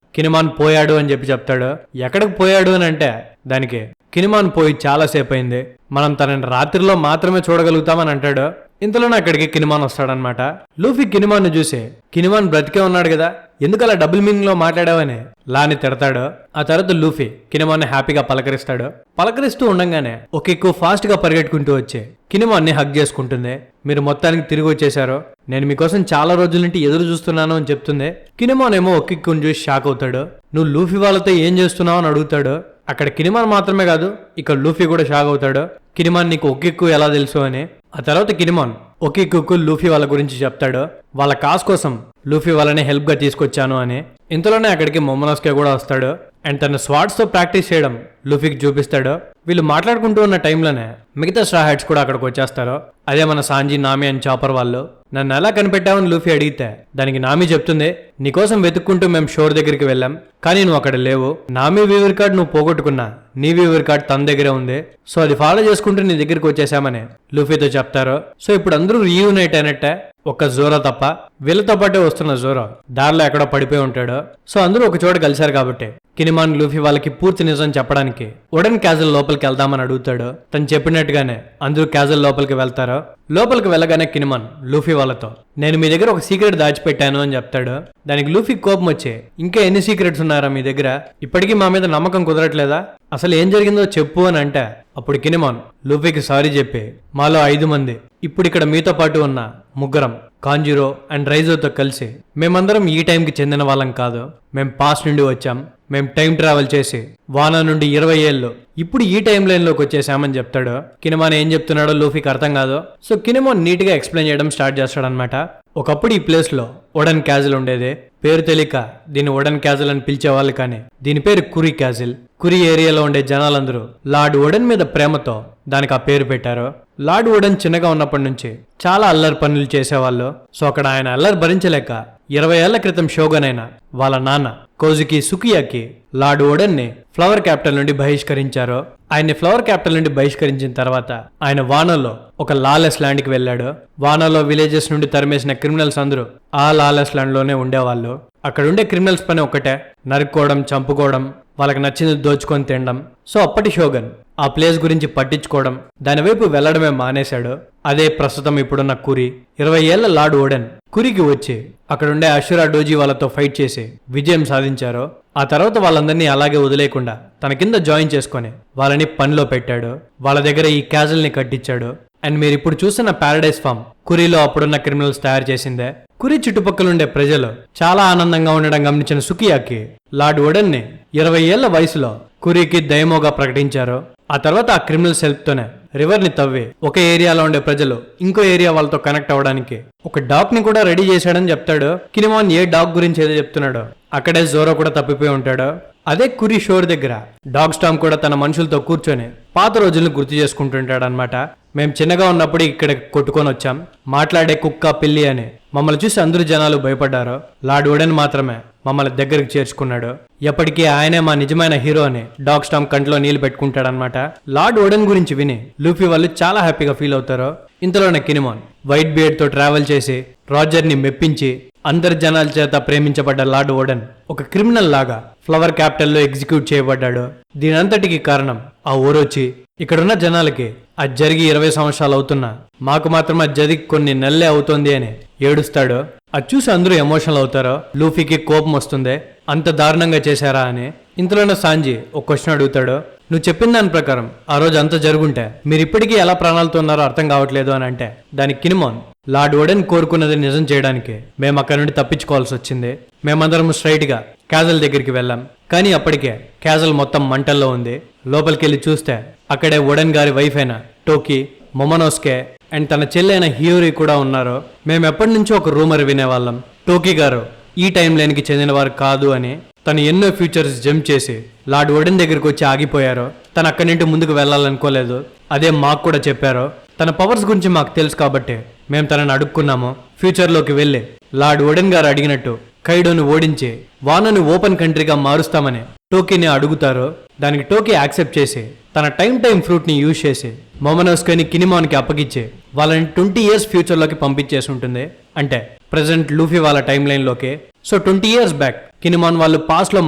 కినిమాన్ పోయాడు అని చెప్తాడు. ఎక్కడికి పోయాడు అని అంటే దానికి కినిమాన్ పోయి చాలాసేపు అయింది, మనం తనని రాత్రిలో మాత్రమే చూడగలుగుతామని అంటాడు. ఇంతలోనే అక్కడికి కినిమాన్ వస్తాడనమాట. లూఫీ కినిమాన్ ను చూసి, కినిమాన్ బ్రతికే ఉన్నాడు కదా, ఎందుకు అలా డబుల్ మీనింగ్ లో మాట్లాడావని లాని తిడతాడు. ఆ తర్వాత లూఫీ కినిమాన్ హ్యాపీగా పలకరిస్తూ ఉండంగానే ఒక ఎక్కువ ఫాస్ట్ గా పరిగెట్టుకుంటూ వచ్చి కినిమాన్ ని హగ్ చేసుకుంటుంది. మీరు మొత్తానికి తిరిగి వచ్చేశారు, నేను మీకోసం చాలా రోజుల నుండి ఎదురు చూస్తున్నాను అని చెప్తుంది. కినిమాన్ ఏమో ఒక్కిక్కుని చూసి షాక్ అవుతాడు. నువ్వు లూఫీ వాళ్ళతో ఏం చేస్తున్నావు అని అడుగుతాడు. అక్కడ కినిమాన్ మాత్రమే కాదు, ఇక్కడ లూఫీ కూడా షాక్ అవుతాడు. కినిమాన్ నీకు ఒక్కిక్కు ఎలా తెలుసు అని. ఆ తర్వాత కినిమాన్ ఒక్కిక్కు లూఫీ వాళ్ళ గురించి చెప్తాడు. వాళ్ళ కాస్ కోసం లూఫీ వాళ్ళని హెల్ప్ గా తీసుకొచ్చాను అని. ఇంతలోనే అక్కడికి మొమోనోస్కే కూడా వస్తాడు. అండ్ తన స్వాట్స్ తో ప్రాక్టీస్ చేయడం లూఫీకి చూపిస్తాడు. వీళ్ళు మాట్లాడుకుంటూ ఉన్న టైంలోనే మిగతా స్ట్రా హ్యాట్స్ కూడా అక్కడికి వచ్చేస్తారు. అదే మన సాంజీ, నామి అండ్ చాపర్ వాళ్ళు. నన్ను ఎలా కనిపెట్టావని లూఫీ అడిగితే దానికి నామి చెప్తుంది, నీకోసం వెతుక్కుంటూ మేము షోర్ దగ్గరికి వెళ్ళాం, కానీ నువ్వు అక్కడ లేవు. నామి వీవర్ కార్డ్ నువ్వు పోగొట్టుకున్నా, నీ వీవర్ కార్డ్ తన దగ్గరే ఉంది, సో అది ఫాలో చేసుకుంటూ నీ దగ్గరికి వచ్చేసామని లూఫీతో చెప్తారు. సో ఇప్పుడు అందరూ రీయూనైట్ అయినట్టే, ఒక్క జోరో తప్ప. వీళ్ళతో పాటే వస్తున్న జోరో దారిలో ఎక్కడో పడిపోయి ఉంటాడు. సో అందరూ ఒక చోట కలిశారు కాబట్టి కినిమాన్ లూఫీ వాళ్ళకి పూర్తి నిజం చెప్పడానికి వుడెన్ క్యాజిల్ లోపలికి వెళ్దామని అడుగుతాడు. తను చెప్పినట్టుగానే అందరూ క్యాజిల్ లోపలికి వెళ్తారు. లోపలికి వెళ్ళగానే కినిమాన్ లూఫీ వాళ్ళతో, నేను మీ దగ్గర ఒక సీక్రెట్ దాచిపెట్టాను అని చెప్తాడు. దానికి లూఫీ కోపం వచ్చి, ఇంకా ఎన్ని సీక్రెట్స్ ఉన్నారా మీ దగ్గర, ఇప్పటికీ మా మీద నమ్మకం కుదరట్లేదా, అసలు ఏం జరిగిందో చెప్పు అని అంటే అప్పుడు కినిమాన్ లూఫీకి సారీ చెప్పి, మాలో 5 మంది ఇప్పుడు ఇక్కడ మీతో పాటు ఉన్న 3 కాంజీరో అండ్ రైజోతో కలిసి మేమందరం ఈ టైంకి చెందిన వాళ్ళం కాదు, మేం పాస్ట్ నుండి వచ్చాం, మేం టైం ట్రావెల్ చేసి వానా నుండి 20 ఏళ్ళు ఇప్పుడు ఈ టైం లైన్ లోకి వచ్చేసామని చెప్తాడు. కినిమాన్ ఏం చెప్తున్నాడో లూఫీకి అర్థం కాదు. సో కినిమాన్ నీట్ గా ఎక్స్ప్లెయిన్ చేయడం స్టార్ట్ చేస్తాడనమాట. ఒకప్పుడు ఈ ప్లేస్ లో వుడెన్ క్యాజిల్ ఉండేది. పేరు తెలియక దీన్ని వుడెన్ క్యాజిల్ అని పిలిచేవాళ్ళు, కానీ దీని పేరు కురీ క్యాజిల్. కురీ ఏరియాలో ఉండే జనాలందరూ లార్డ్ వుడెన్ మీద ప్రేమతో దానికి ఆ పేరు పెట్టారు. లార్డ్ వుడెన్ చిన్నగా ఉన్నప్పటి నుంచి చాలా అల్లరి పనులు చేసేవాళ్ళు. సో అక్కడ ఆయన అల్లరి భరించలేక 20 ఏళ్ల క్రితం షోగన్ అయిన వాళ్ళ నాన్న కోజుకి సుకియాకి లార్డ్ వుడెన్ ని ఫ్లవర్ క్యాపిటల్ నుండి బహిష్కరించారు. ఆయన్ని ఫ్లవర్ క్యాపిటల్ నుండి బహిష్కరించిన తర్వాత ఆయన వానోలో ఒక లాలెస్ ల్యాండ్ కి వెళ్ళాడు. వానోలో విలేజెస్ నుండి తరిమేసిన క్రిమినల్స్ అందరూ ఆ లాలెస్ ల్యాండ్ లోనే ఉండేవాళ్ళు. అక్కడ ఉండే క్రిమినల్స్ పని ఒకటే, నరుక్కోవడం, చంపుకోవడం, వాళ్ళకి నచ్చింది దోచుకొని తినడం. సో అప్పటి షోగన్ ఆ ప్లేస్ గురించి పట్టించుకోవడం, దాని వైపు వెళ్లడమే మానేశాడు. అదే ప్రస్తుతం ఇప్పుడున్న కురీ. 20 ఏళ్ల లార్డ్ వుడెన్ కురీకి వచ్చి అక్కడుండే అషురా డోజీ వాళ్ళతో ఫైట్ చేసి విజయం సాధించారు. ఆ తర్వాత వాళ్ళందరినీ అలాగే వదిలేకుండా తన కింద జాయిన్ చేసుకొని వాళ్ళని పనిలో పెట్టాడు. వాళ్ళ దగ్గర ఈ క్యాజిల్ ని కట్టించాడు. అండ్ మీరు ఇప్పుడు చూస్తున్న పారడైజ్ ఫామ్ కురీలో అప్పుడున్న క్రిమినల్స్ తయారు చేసిందే. కురీ చుట్టుపక్కలుండే ప్రజలు చాలా ఆనందంగా ఉండడం గమనించిన సుకియాకి లార్డ్ వుడెన్ ని 20 ఏళ్ల వయసులో కురీకి దయమోగా ప్రకటించారు. ఆ తర్వాత ఆ క్రిమినల్స్ హెల్ప్ తోనే రివర్ ని తవ్వి ఒక ఏరియాలో ఉండే ప్రజలు ఇంకో ఏరియా వాళ్ళతో కనెక్ట్ అవ్వడానికి ఒక డాక్ ని కూడా రెడీ చేశాడని చెప్తాడు. కినిమాన్ ఏ డాగ్ గురించి ఏదో చెప్తున్నాడో అక్కడే జోరో కూడా తప్పిపోయి ఉంటాడు. అదే కురీ షోర్ దగ్గర డాగ్ స్టామ్ కూడా తన మనుషులతో కూర్చొని పాత రోజులను గుర్తు చేసుకుంటుంటాడు అనమాట. మేం చిన్నగా ఉన్నప్పుడు ఇక్కడ కొట్టుకొని వచ్చాం, మాట్లాడే కుక్క, పిల్లి అని మమ్మల్ని చూసి అందరూ జనాలు భయపడ్డారు. లార్డ్ వుడెన్ మాత్రమే మమ్మల్ని దగ్గరికి చేర్చుకున్నాడు. ఎప్పటికీ ఆయనే మా నిజమైన హీరో అని డాగ్ స్టామ్ కంట్లో నీళ్లు పెట్టుకుంటాడనమాట. లార్డ్ వుడెన్ గురించి విని లూఫీ వాళ్ళు చాలా హ్యాపీగా ఫీల్ అవుతారు. ఇంతలోనే కినిమాన్ వైట్ బియర్డ్ తో ట్రావెల్ చేసి రాజర్ ని మెప్పించి అందరి జనాల చేత ప్రేమించబడ్డ లార్డ్ వుడెన్ ఒక క్రిమినల్ లాగా ఫ్లవర్ క్యాపిటల్ లో ఎగ్జిక్యూట్ చేయబడ్డాడు. దీనంతటికి కారణం ఆ ఓరోచి. ఇక్కడున్న జనాలకి అది జరిగి 20 సంవత్సరాలు అవుతున్నా మాకు మాత్రం అది జరిగి కొన్ని నెలలే అవుతోంది అని ఏడుస్తాడు. అది చూసి అందరూ ఎమోషనల్ అవుతారో. లూఫీకి కోపం వస్తుంది, అంత దారుణంగా చేశారా అని. ఇంతలోనే సాంజీ ఒక క్వశ్చన్ అడుగుతాడు, నువ్వు చెప్పిన దాని ప్రకారం ఆ రోజు అంత జరుగుంటే మీరు ఇప్పటికీ ఎలా ప్రాణాలతో ఉన్నారో అర్థం కావట్లేదు అని అంటే దానికి కినిమాన్, లార్డ్ వుడెన్ కోరుకున్నది నిజం చేయడానికి మేము అక్కడి నుండి తప్పించుకోవాల్సి వచ్చింది. మేమందరం స్ట్రైట్ గా క్యాజల్ దగ్గరికి వెళ్ళాం, కానీ అప్పటికే క్యాజల్ మొత్తం మంటల్లో ఉంది. లోపలికి వెళ్ళి చూస్తే అక్కడే వుడెన్ గారి వైఫ్ అయిన టోకీ, మొమోనోస్కే అండ్ తన చెల్లెైన హియోరీ కూడా ఉన్నారు. మేము ఎప్పటి నుంచో ఒక రూమర్ వినేవాళ్ళం, టోకీ గారు ఈ టైం లైన్కి చెందినవారు కాదు అని. తను ఎన్నో ఫ్యూచర్స్ జంప్ చేసి లార్డ్ వుడెన్ దగ్గరికి వచ్చి ఆగిపోయారు. తను అక్కడి నుండి ముందుకు వెళ్ళాలనుకోలేదు, అదే మాకు కూడా చెప్పారు. తన పవర్స్ గురించి మాకు తెలుసు కాబట్టి మేము తనని అడుక్కున్నాము. ఫ్యూచర్లోకి వెళ్ళి లార్డ్ వుడెన్ గారు అడిగినట్టు కైడోని ఓడించి వానని ఓపెన్ కంట్రీగా మారుస్తామని టోకీని అడుగుతారు. దానికి టోకీ యాక్సెప్ట్ చేసి తన టైం ఫ్రూట్ ని యూజ్ చేసి మొమనోస్కోని కినిమాన్ కి అప్పగిచ్చి వాళ్ళని 20 years ఫ్యూచర్ లోకి పంపించేసి ఉంటుంది. అంటే ప్రెసెంట్ లూఫీ వాళ్ళ టైం లైన్ లోకి. సో 20 years బ్యాక్ కినిమాన్ వాళ్ళు పాస్ట్ లో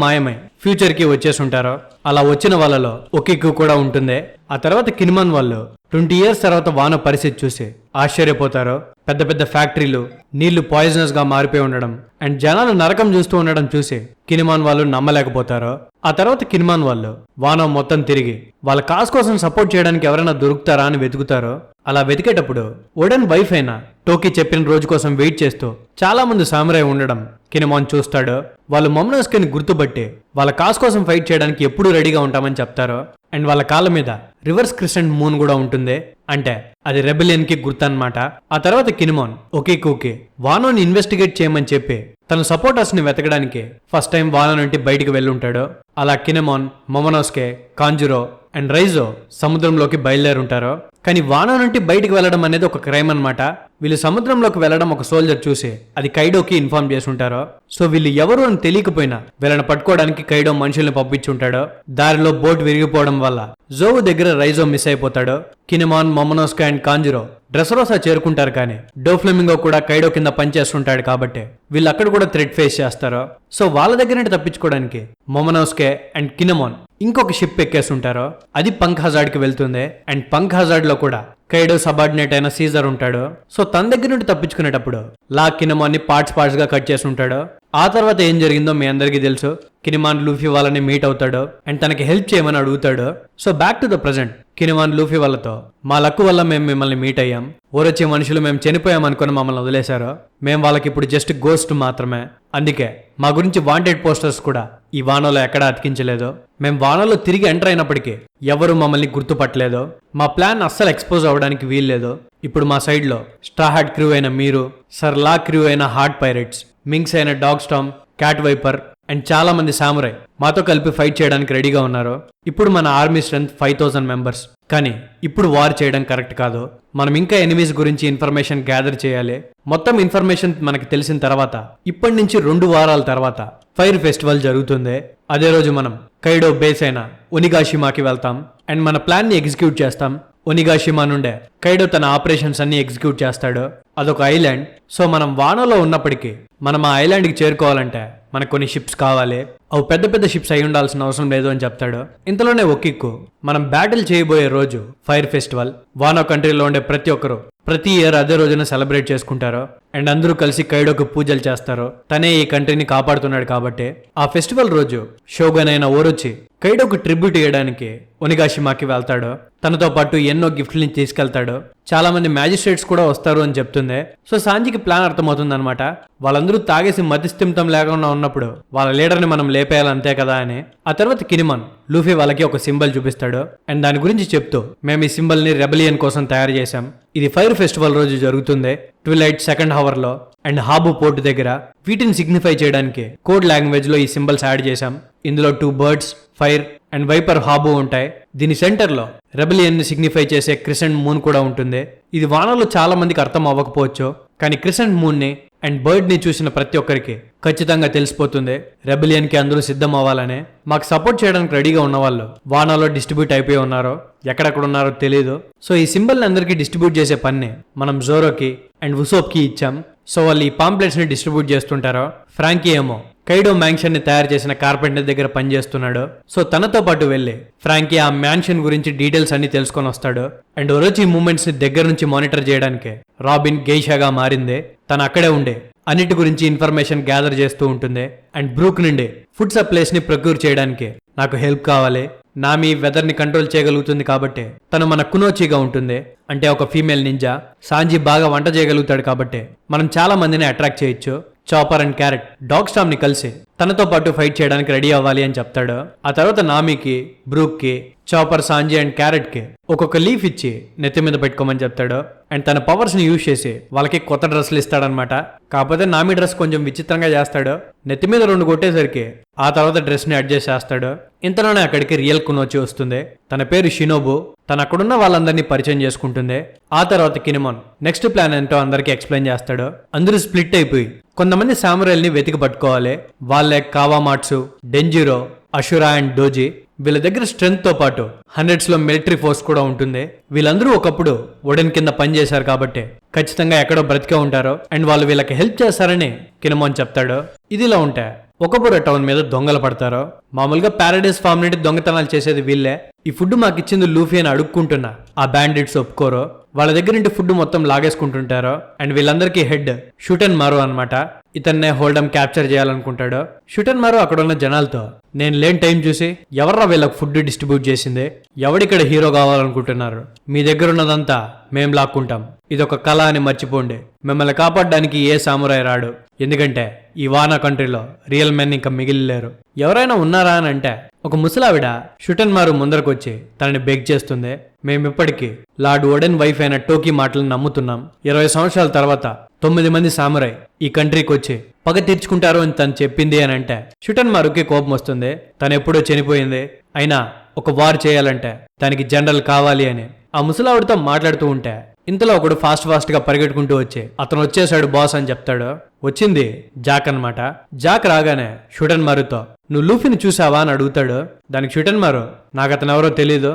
మాయమై ఫ్యూచర్ కి వచ్చేసి ఉంటారు. అలా వచ్చిన వాళ్ళలో ఒకికు కూడా ఉంటుంది. ఆ తర్వాత కినిమాన్ వాళ్ళు 20 years తర్వాత వానో పరిస్థితి చూసి ఆశ్చర్యపోతారు. పెద్ద పెద్ద ఫ్యాక్టరీలు, నీళ్లు పాయిజనస్ గా మారిపోయి ఉండడం అండ్ జనాలు నరకం చూస్తూ ఉండడం చూసి కినిమాన్ వాళ్ళు నమ్మలేకపోతారు. ఆ తర్వాత కినిమాన్ వాళ్ళు వానో మొత్తం తిరిగి వాళ్ళ కాస్ కోసం సపోర్ట్ చేయడానికి ఎవరైనా దొరుకుతారా అని వెతుకుతారు. అలా వెతికేటప్పుడు ఓడెన్ వైఫ్ అయినా టోకీ చెప్పిన రోజు కోసం వెయిట్ చేస్తూ చాలా మంది సామురాయ్ ఉండడం కినిమాన్ చూస్తాడు. వాళ్ళు మొమనోస్కోని గుర్తుపట్టి వాళ్ళ కాస్ కోసం ఫైట్ చేయడానికి ఎప్పుడూ రెడీగా ఉంటామని చెప్తారు. అండ్ వాళ్ళ కాళ్ళ మీద రివర్స్ క్రిసెంట్ మూన్ కూడా ఉంటుంది. అంటే అది రెబెలియన్ కి గుర్తు అన్నమాట. ఆ తర్వాత కినిమాన్ ఒకికుకి వానోని ఇన్వెస్టిగేట్ చేయమని చెప్పి తన సపోర్టర్స్ ని వెతకడానికి ఫస్ట్ టైం వానో నుండి బయటికి వెళ్ళుంటాడు. అలా కినిమాన్, మొమనోస్కే, కాంజురో అండ్ రైజో సముద్రంలోకి బయలుదేరుంటారు. కానీ వానో నుండి బయటికి వెళ్ళడం అనేది ఒక క్రైమ్ అన్నమాట. వీళ్ళు సముద్రంలోకి వెళ్ళడం ఒక సోల్జర్ చూసి అది కైడోకి ఇన్ఫార్మ్ చేసుంటారు. సో వీళ్ళు ఎవరు అని తెలియకపోయినా వీళ్ళని పట్టుకోవడానికి కైడో మనుషుల్ని పంపించుంటాడు. దారిలో బోట్ విరిగిపోవడం వల్ల జోవు దగ్గర రైజో మిస్ అయిపోతాడు. కినిమాన్, మొమనోస్కే అండ్ కాంజురో డ్రెసరోసా చేరుకుంటారు. కానీ డోఫ్లెమింగో కూడా కైడో కింద పనిచేస్తుంటాడు కాబట్టి వీళ్ళు అక్కడ కూడా థ్రెట్ ఫేస్ చేస్తారు. సో వాళ్ళ దగ్గర నుండి తప్పించుకోవడానికి మొమనోస్కే అండ్ కినిమాన్ ఇంకొక షిప్ ఎక్కేస్తుంటారు. అది పంక్ హజార్డ్ కి వెళ్తుంది. అండ్ పంక్ హజార్డ్ లో కూడా కైడో సబార్డినేట్ అయిన సీజర్ ఉంటాడు. సో తన దగ్గర నుండి తప్పించుకునేటప్పుడు లా కినిమాన్ ని పార్ట్స్ గా కట్ చేసి ఉంటాడు. ఆ తర్వాత ఏం జరిగిందో మీ అందరికీ తెలుసు. కినిమాన్ లూఫీ వాళ్ళని మీట్ అవుతాడు అండ్ తనకి హెల్ప్ చేయమని అడుగుతాడు. So back to the present Kinemon Luffy వాళ్ళతో మా లక్ వల్ల మేము మిమ్మల్ని మీట్ అయ్యాం. ఊరొచ్చే మనుషులు మేము చనిపోయాం అనుకుని మమ్మల్ని వదిలేశారు. మేము వాళ్ళకి ఇప్పుడు జస్ట్ గోస్ట్ మాత్రమే. అందుకే మా గురించి వాంటెడ్ పోస్టర్స్ కూడా ఈ వానోలో ఎక్కడా అతికించలేదు. మేము వానోలో తిరిగి ఎంటర్ అయినప్పటికీ ఎవరు మమ్మల్ని గుర్తుపట్టలేదు. మా ప్లాన్ అస్సలు ఎక్స్పోజ్ అవ్వడానికి వీల్లేదు. ఇప్పుడు మా సైడ్ లో స్ట్రాహాడ్ క్రూ అయిన మీరు, సర్ లా క్రూ అయిన హార్ట్ పైరెట్స్, మింగ్స్ అయిన Dog Storm, Cat Viper and చాలా మంది సామురాయ్ మాతో కలిపి ఫైట్ చేయడానికి రెడీగా ఉన్నారు. ఇప్పుడు మన ఆర్మీ స్ట్రెంత్ 5000 మెంబర్స్. కానీ ఇప్పుడు వార్ చేయడం కరెక్ట్ కాదు. మనం ఇంకా ఎనిమీస్ గురించి ఇన్ఫర్మేషన్ గ్యాదర్ చేయాలి. మొత్తం ఇన్ఫర్మేషన్ మనకి తెలిసిన తర్వాత ఇప్పటి నుంచి 2 వారాల తర్వాత ఫైర్ ఫెస్టివల్ జరుగుతుంది. అదే రోజు మనం కైడో బేస్ అయిన ఒనిగాషిమాకి వెళ్తాం అండ్ మన ప్లాన్ ని ఎగ్జిక్యూట్ చేస్తాం. ఒనిగాషిమా నుండే కైడో తన ఆపరేషన్స్ అన్ని ఎగ్జిక్యూట్ చేస్తాడు. అదొక ఐలాండ్. సో మనం వానోలో ఉన్నప్పటికీ మనం ఆ ఐలాండ్ కి చేరుకోవాలంటే మనకు కొన్ని షిప్స్ కావాలి. అవి పెద్ద పెద్ద షిప్స్ అయి ఉండాల్సిన అవసరం లేదు అని చెప్తాడు. ఇంతలోనే ఒకిక్కు మనం బ్యాటిల్ చేయబోయే రోజు ఫైర్ ఫెస్టివల్ వానో కంట్రీలో ఉండే ప్రతి ఒక్కరు ప్రతి ఇయర్ అదే రోజున సెలబ్రేట్ చేసుకుంటారు. అండ్ అందరూ కలిసి కైడోకు పూజలు చేస్తారు. తనే ఈ కంట్రీని కాపాడుతున్నాడు కాబట్టి. ఆ ఫెస్టివల్ రోజు షోగన్ అయిన ఓరొచ్చి కైడోకు ట్రిబ్యూట్ ఇవ్వడానికి ఒనిగాషిమాకి వెళ్తాడు. తనతో పాటు ఎన్నో గిఫ్ట్లని తీసుకెళ్తాడు. చాలా మంది మ్యాజిస్ట్రేట్స్ కూడా వస్తారు అని చెప్తుంది. సో సాంజికి ప్లాన్ అర్థమవుతుంది అనమాట. వాళ్ళందరూ తాగేసి మతిస్థిమితం లేకుండా ఉన్నప్పుడు వాళ్ళ లీడర్ ని మనం లేపేయాలి అంతే కదా అని. ఆ తర్వాత కినిమాన్ లూఫీ వాళ్ళకి ఒక సింబల్ చూపిస్తాడు అండ్ దాని గురించి చెప్తూ మేము ఈ సింబల్ ని రెబలియన్ కోసం తయారు చేశాం. ఇది ఫైర్ ఫెస్టివల్ రోజు జరుగుతుంది. ట్విలైట్ సెకండ్ హవర్ లో అండ్ హాబు పోర్ట్ దగ్గర. వీటిని సిగ్నిఫై చేయడానికి కోడ్ లాంగ్వేజ్ లో ఈ సింబల్స్ యాడ్ చేశాం. ఇందులో 2 బర్డ్స్, ఫైర్ అండ్ వైపర్ హాబు ఉంటాయి. దీని సెంటర్ లో రెబలియన్ ని సిగ్నిఫై చేసే క్రిసెంట్ మూన్ కూడా ఉంటుంది. ఇది వానలో చాలా మందికి అర్థం అవ్వకపోవచ్చు. కానీ క్రిసెంట్ మూన్ ని అండ్ బర్డ్ ని చూసిన ప్రతి ఒక్కరికి ఖచ్చితంగా తెలిసిపోతుంది రెబలియన్ కి అందరూ సిద్ధం అవ్వాలని. మాకు సపోర్ట్ చేయడానికి రెడీగా ఉన్న వాళ్ళు వానాలో డిస్ట్రిబ్యూట్ అయిపోయి ఉన్నారు. ఎక్కడెక్కడ ఉన్నారో తెలియదు. సో ఈ సింబల్ ని అందరికీ డిస్ట్రిబ్యూట్ చేసే పని మనం జోరోకి అండ్ ఉసోప్ కి ఇచ్చాం. సో వాళ్ళు ఈ పాంప్లెట్స్ ని డిస్ట్రిబ్యూట్ చేస్తుంటారో. ఫ్రాంకీ ఏమో కైడో మ్యాన్షన్ ని తయారు చేసిన కార్పెంటర్ దగ్గర పనిచేస్తున్నాడు. సో తనతో పాటు వెళ్లి ఫ్రాంకీ ఆ మ్యాన్షన్ గురించి డీటెయిల్స్ అన్ని తెలుసుకొని వస్తాడు. అండ్ ఒరోచి మూమెంట్స్ ని దగ్గర నుంచి మానిటర్ చేయడానికి రాబిన్ గెయిషాగా మారింది. తను అక్కడే ఉండే అన్నిటి గురించి ఇన్ఫర్మేషన్ గ్యాదర్ చేస్తూ ఉంటుంది. అండ్ బ్రూక్ నుండి ఫుడ్ సప్లైస్ ని ప్రొక్యూర్ చేయడానికి నాకు హెల్ప్ కావాలి. నామి వెదర్ ని కంట్రోల్ చేయగలుగుతుంది కాబట్టి తను మన కునోచిగా ఉంటుంది. అంటే ఒక ఫీమేల్ నింజా. సాంజీ బాగా వంట చేయగలుగుతాడు కాబట్టి మనం చాలా మందిని అట్రాక్ట్ చేయొచ్చు. Chopper and carrot dog storm ని కలిసి తనతో పాటు ఫైట్ చేయడానికి రెడీ అవ్వాలి అని చెప్తాడు. ఆ తర్వాత నామికి, బ్రూక్ కి, చాపర్, సాంజీ అండ్ క్యారెట్ కి ఒక్కొక్క లీఫ్ ఇచ్చి నెత్తి మీద పెట్టుకోమని చెప్తాడు. అండ్ తన పవర్స్ ని యూజ్ చేసి వాళ్ళకి కొత్త డ్రెస్సులు ఇస్తాడనమాట. కాకపోతే నామి డ్రెస్ కొంచెం విచిత్రంగా చేస్తాడు. నెత్తి మీద 2 కొట్టేసరికి ఆ తర్వాత డ్రెస్ ని అడ్జస్ట్ చేస్తాడు. ఇంతలోనే అక్కడికి రియల్ కునోచి వస్తుంది. తన పేరు షినోబు. తను అక్కడున్న వాళ్ళందరినీ పరిచయం చేసుకుంటుంది. ఆ తర్వాత కినిమాన్ నెక్స్ట్ ప్లాన్ ఏంటో అందరికి ఎక్స్ప్లెయిన్ చేస్తాడు. అందరూ స్ప్లిట్ అయిపోయి కొంతమంది సామురాయిల్ని వెతికి పట్టుకోవాలి. వాళ్ళే కావామాట్సు, డెంజిరో, అషురా అండ్ డోజీ. వీళ్ళ దగ్గర స్ట్రెంగ్త్ తో పాటు హండ్రెడ్స్ లో మిలిటరీ ఫోర్స్ కూడా ఉంటుంది. వీళ్ళందరూ ఒకప్పుడు ఒడెన్ కింద పనిచేశారు కాబట్టి ఖచ్చితంగా ఎక్కడో బ్రతికే ఉంటారో అండ్ వాళ్ళు వీళ్ళకి హెల్ప్ చేస్తారని కినమోన్ చెప్తాడు. ఇదిలా ఉంటే ఒకబుర టౌన్ మీద దొంగలు పడతారో. మామూలుగా ప్యారడైస్ ఫార్మ్ నుండి దొంగతనాలు చేసేది వీళ్ళే. ఈ ఫుడ్ మాకు ఇచ్చింది లూఫీ అని అడుక్కుంటున్నా ఆ బ్యాండిట్స్ ఒప్పుకోరో. వాళ్ళ దగ్గర నుండి ఫుడ్ మొత్తం లాగేసుకుంటుంటారో. అండ్ వీళ్ళందరికీ హెడ్ షూటన్ మారో అనమాట. ఇతన్నే హోల్డమ్ క్యాప్చర్ చేయాలనుకుంటాడు. షూటన్ మారో అక్కడ ఉన్న జనాలతో నేను లేని టైం చూసి ఎవర్రా వీళ్ళకి ఫుడ్ డిస్ట్రిబ్యూట్ చేసింది, ఎవడిక్కడ హీరో కావాలనుకుంటున్నారు, మీ దగ్గర ఉన్నదంతా మేం లాక్కుంటాం, ఇదొక కళ అని మర్చిపోండి, మిమ్మల్ని కాపాడడానికి ఏ సామురాయ్ రాడు, ఎందుకంటే ఈ వానా కంట్రీలో రియల్ మెన్ ఇంకా మిగిలిలేరు, ఎవరైనా ఉన్నారా అని అంటే ఒక ముసలావిడ షూటన్ మారు ముందరకొచ్చి తనని బెగ్ చేస్తుంది. మేమిప్పటికీ లార్డ్ ఒడెన్ వైఫ్ అయిన టోకీ మాటలను నమ్ముతున్నాం. 20 సంవత్సరాల తర్వాత 9 మంది సామురాయ్ ఈ కంట్రీకి వచ్చి పగ తీర్చుకుంటారు అని తను చెప్పింది అని అంటే షూటన్ మారుకి కోపం వస్తుంది. తను ఎప్పుడో చనిపోయింది, అయినా ఒక వార్ చేయాలంటే దానికి జనరల్ కావాలి అని ఆ ముసలావిడితో మాట్లాడుతూ ఉంటే ఇంతలో ఒకడు ఫాస్ట్ గా పరిగెట్టుకుంటూ వచ్చి అతను వచ్చేసాడు బాస్ అని చెప్తాడు. వచ్చింది జాక్ అన్నమాట. జాక్ రాగానే షూటన్ మారుతో నువ్వు లూఫీని చూసావా అని అడుగుతాడు. దానికి షూటన్ మారు నాకు అతను ఎవరో తెలీదు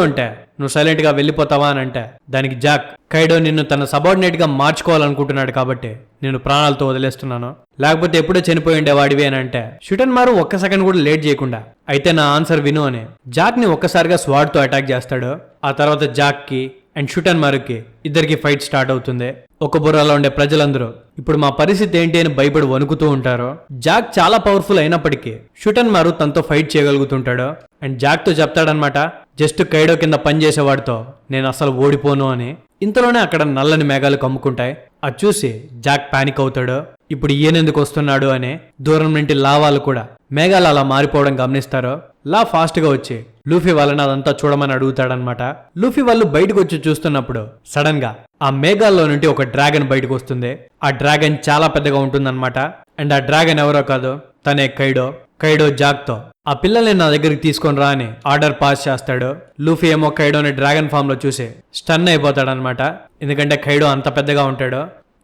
అంటే నువ్వు సైలెంట్ గా వెళ్ళిపోతావా అని అంటే దానికి జాక్ కైడో నిన్ను తన సబార్డినేట్ గా మార్చుకోవాలనుకుంటున్నాడు కాబట్టి నేను ప్రాణాలతో వదిలేస్తున్నాను, లేకపోతే ఎప్పుడో చనిపోయిండేవాడివి అని అంటే షూటన్ మారు ఒక్క సెకండ్ కూడా లేట్ చేయకుండా అయితే నా ఆన్సర్ విను అని జాక్ ని ఒక్కసారిగా స్వాడ్ తో అటాక్ చేస్తాడు. ఆ తర్వాత జాక్ కి అండ్ షూటన్ మారుకి ఇద్దరికి ఫైట్ స్టార్ట్ అవుతుంది. ఒక బుర్రలో ఉండే ప్రజలందరూ ఇప్పుడు మా పరిస్థితి ఏంటి అని భయపడి వణుకుతూ ఉంటారు. జాక్ చాలా పవర్ఫుల్ అయినప్పటికీ షూటన్ మారు తనతో ఫైట్ చేయగలుగుతుంటాడు. అండ్ జాక్ తో చెప్తాడనమాట జస్ట్ కైడో కింద పనిచేసేవాడితో నేను అసలు ఓడిపోను అని. ఇంతలోనే అక్కడ నల్లని మేఘాలు కమ్ముకుంటాయి. అది చూసి జాక్ పానిక్ అవుతాడు. ఇప్పుడు ఈయనెందుకు వస్తున్నాడు అని దూరం నుండి లావాలు కూడా మేఘాలు అలా మారిపోవడం గమనిస్తారు. లా ఫాస్ట్ గా వచ్చి లూఫీ వాళ్ళని అదంతా చూడమని అడుగుతాడనమాట. లూఫీ వాళ్ళు బయటకు వచ్చి చూస్తున్నప్పుడు సడన్ గా ఆ మేఘాల్లో నుండి ఒక డ్రాగన్ బయటకు వస్తుంది. ఆ డ్రాగన్ చాలా పెద్దగా ఉంటుందన్నమాట. అండ్ ఆ డ్రాగన్ ఎవరో కాదు, తనే కైడో జాక్ తో ఆ పిల్లల్ని నా దగ్గరికి తీసుకొని రా అని ఆర్డర్ పాస్ చేస్తాడు. లూఫీ ఏమో కైడోని డ్రాగన్ ఫామ్ లో చూసి స్టన్ అయిపోతాడనమాట. ఎందుకంటే కైడో అంత పెద్దగా ఉంటాడు.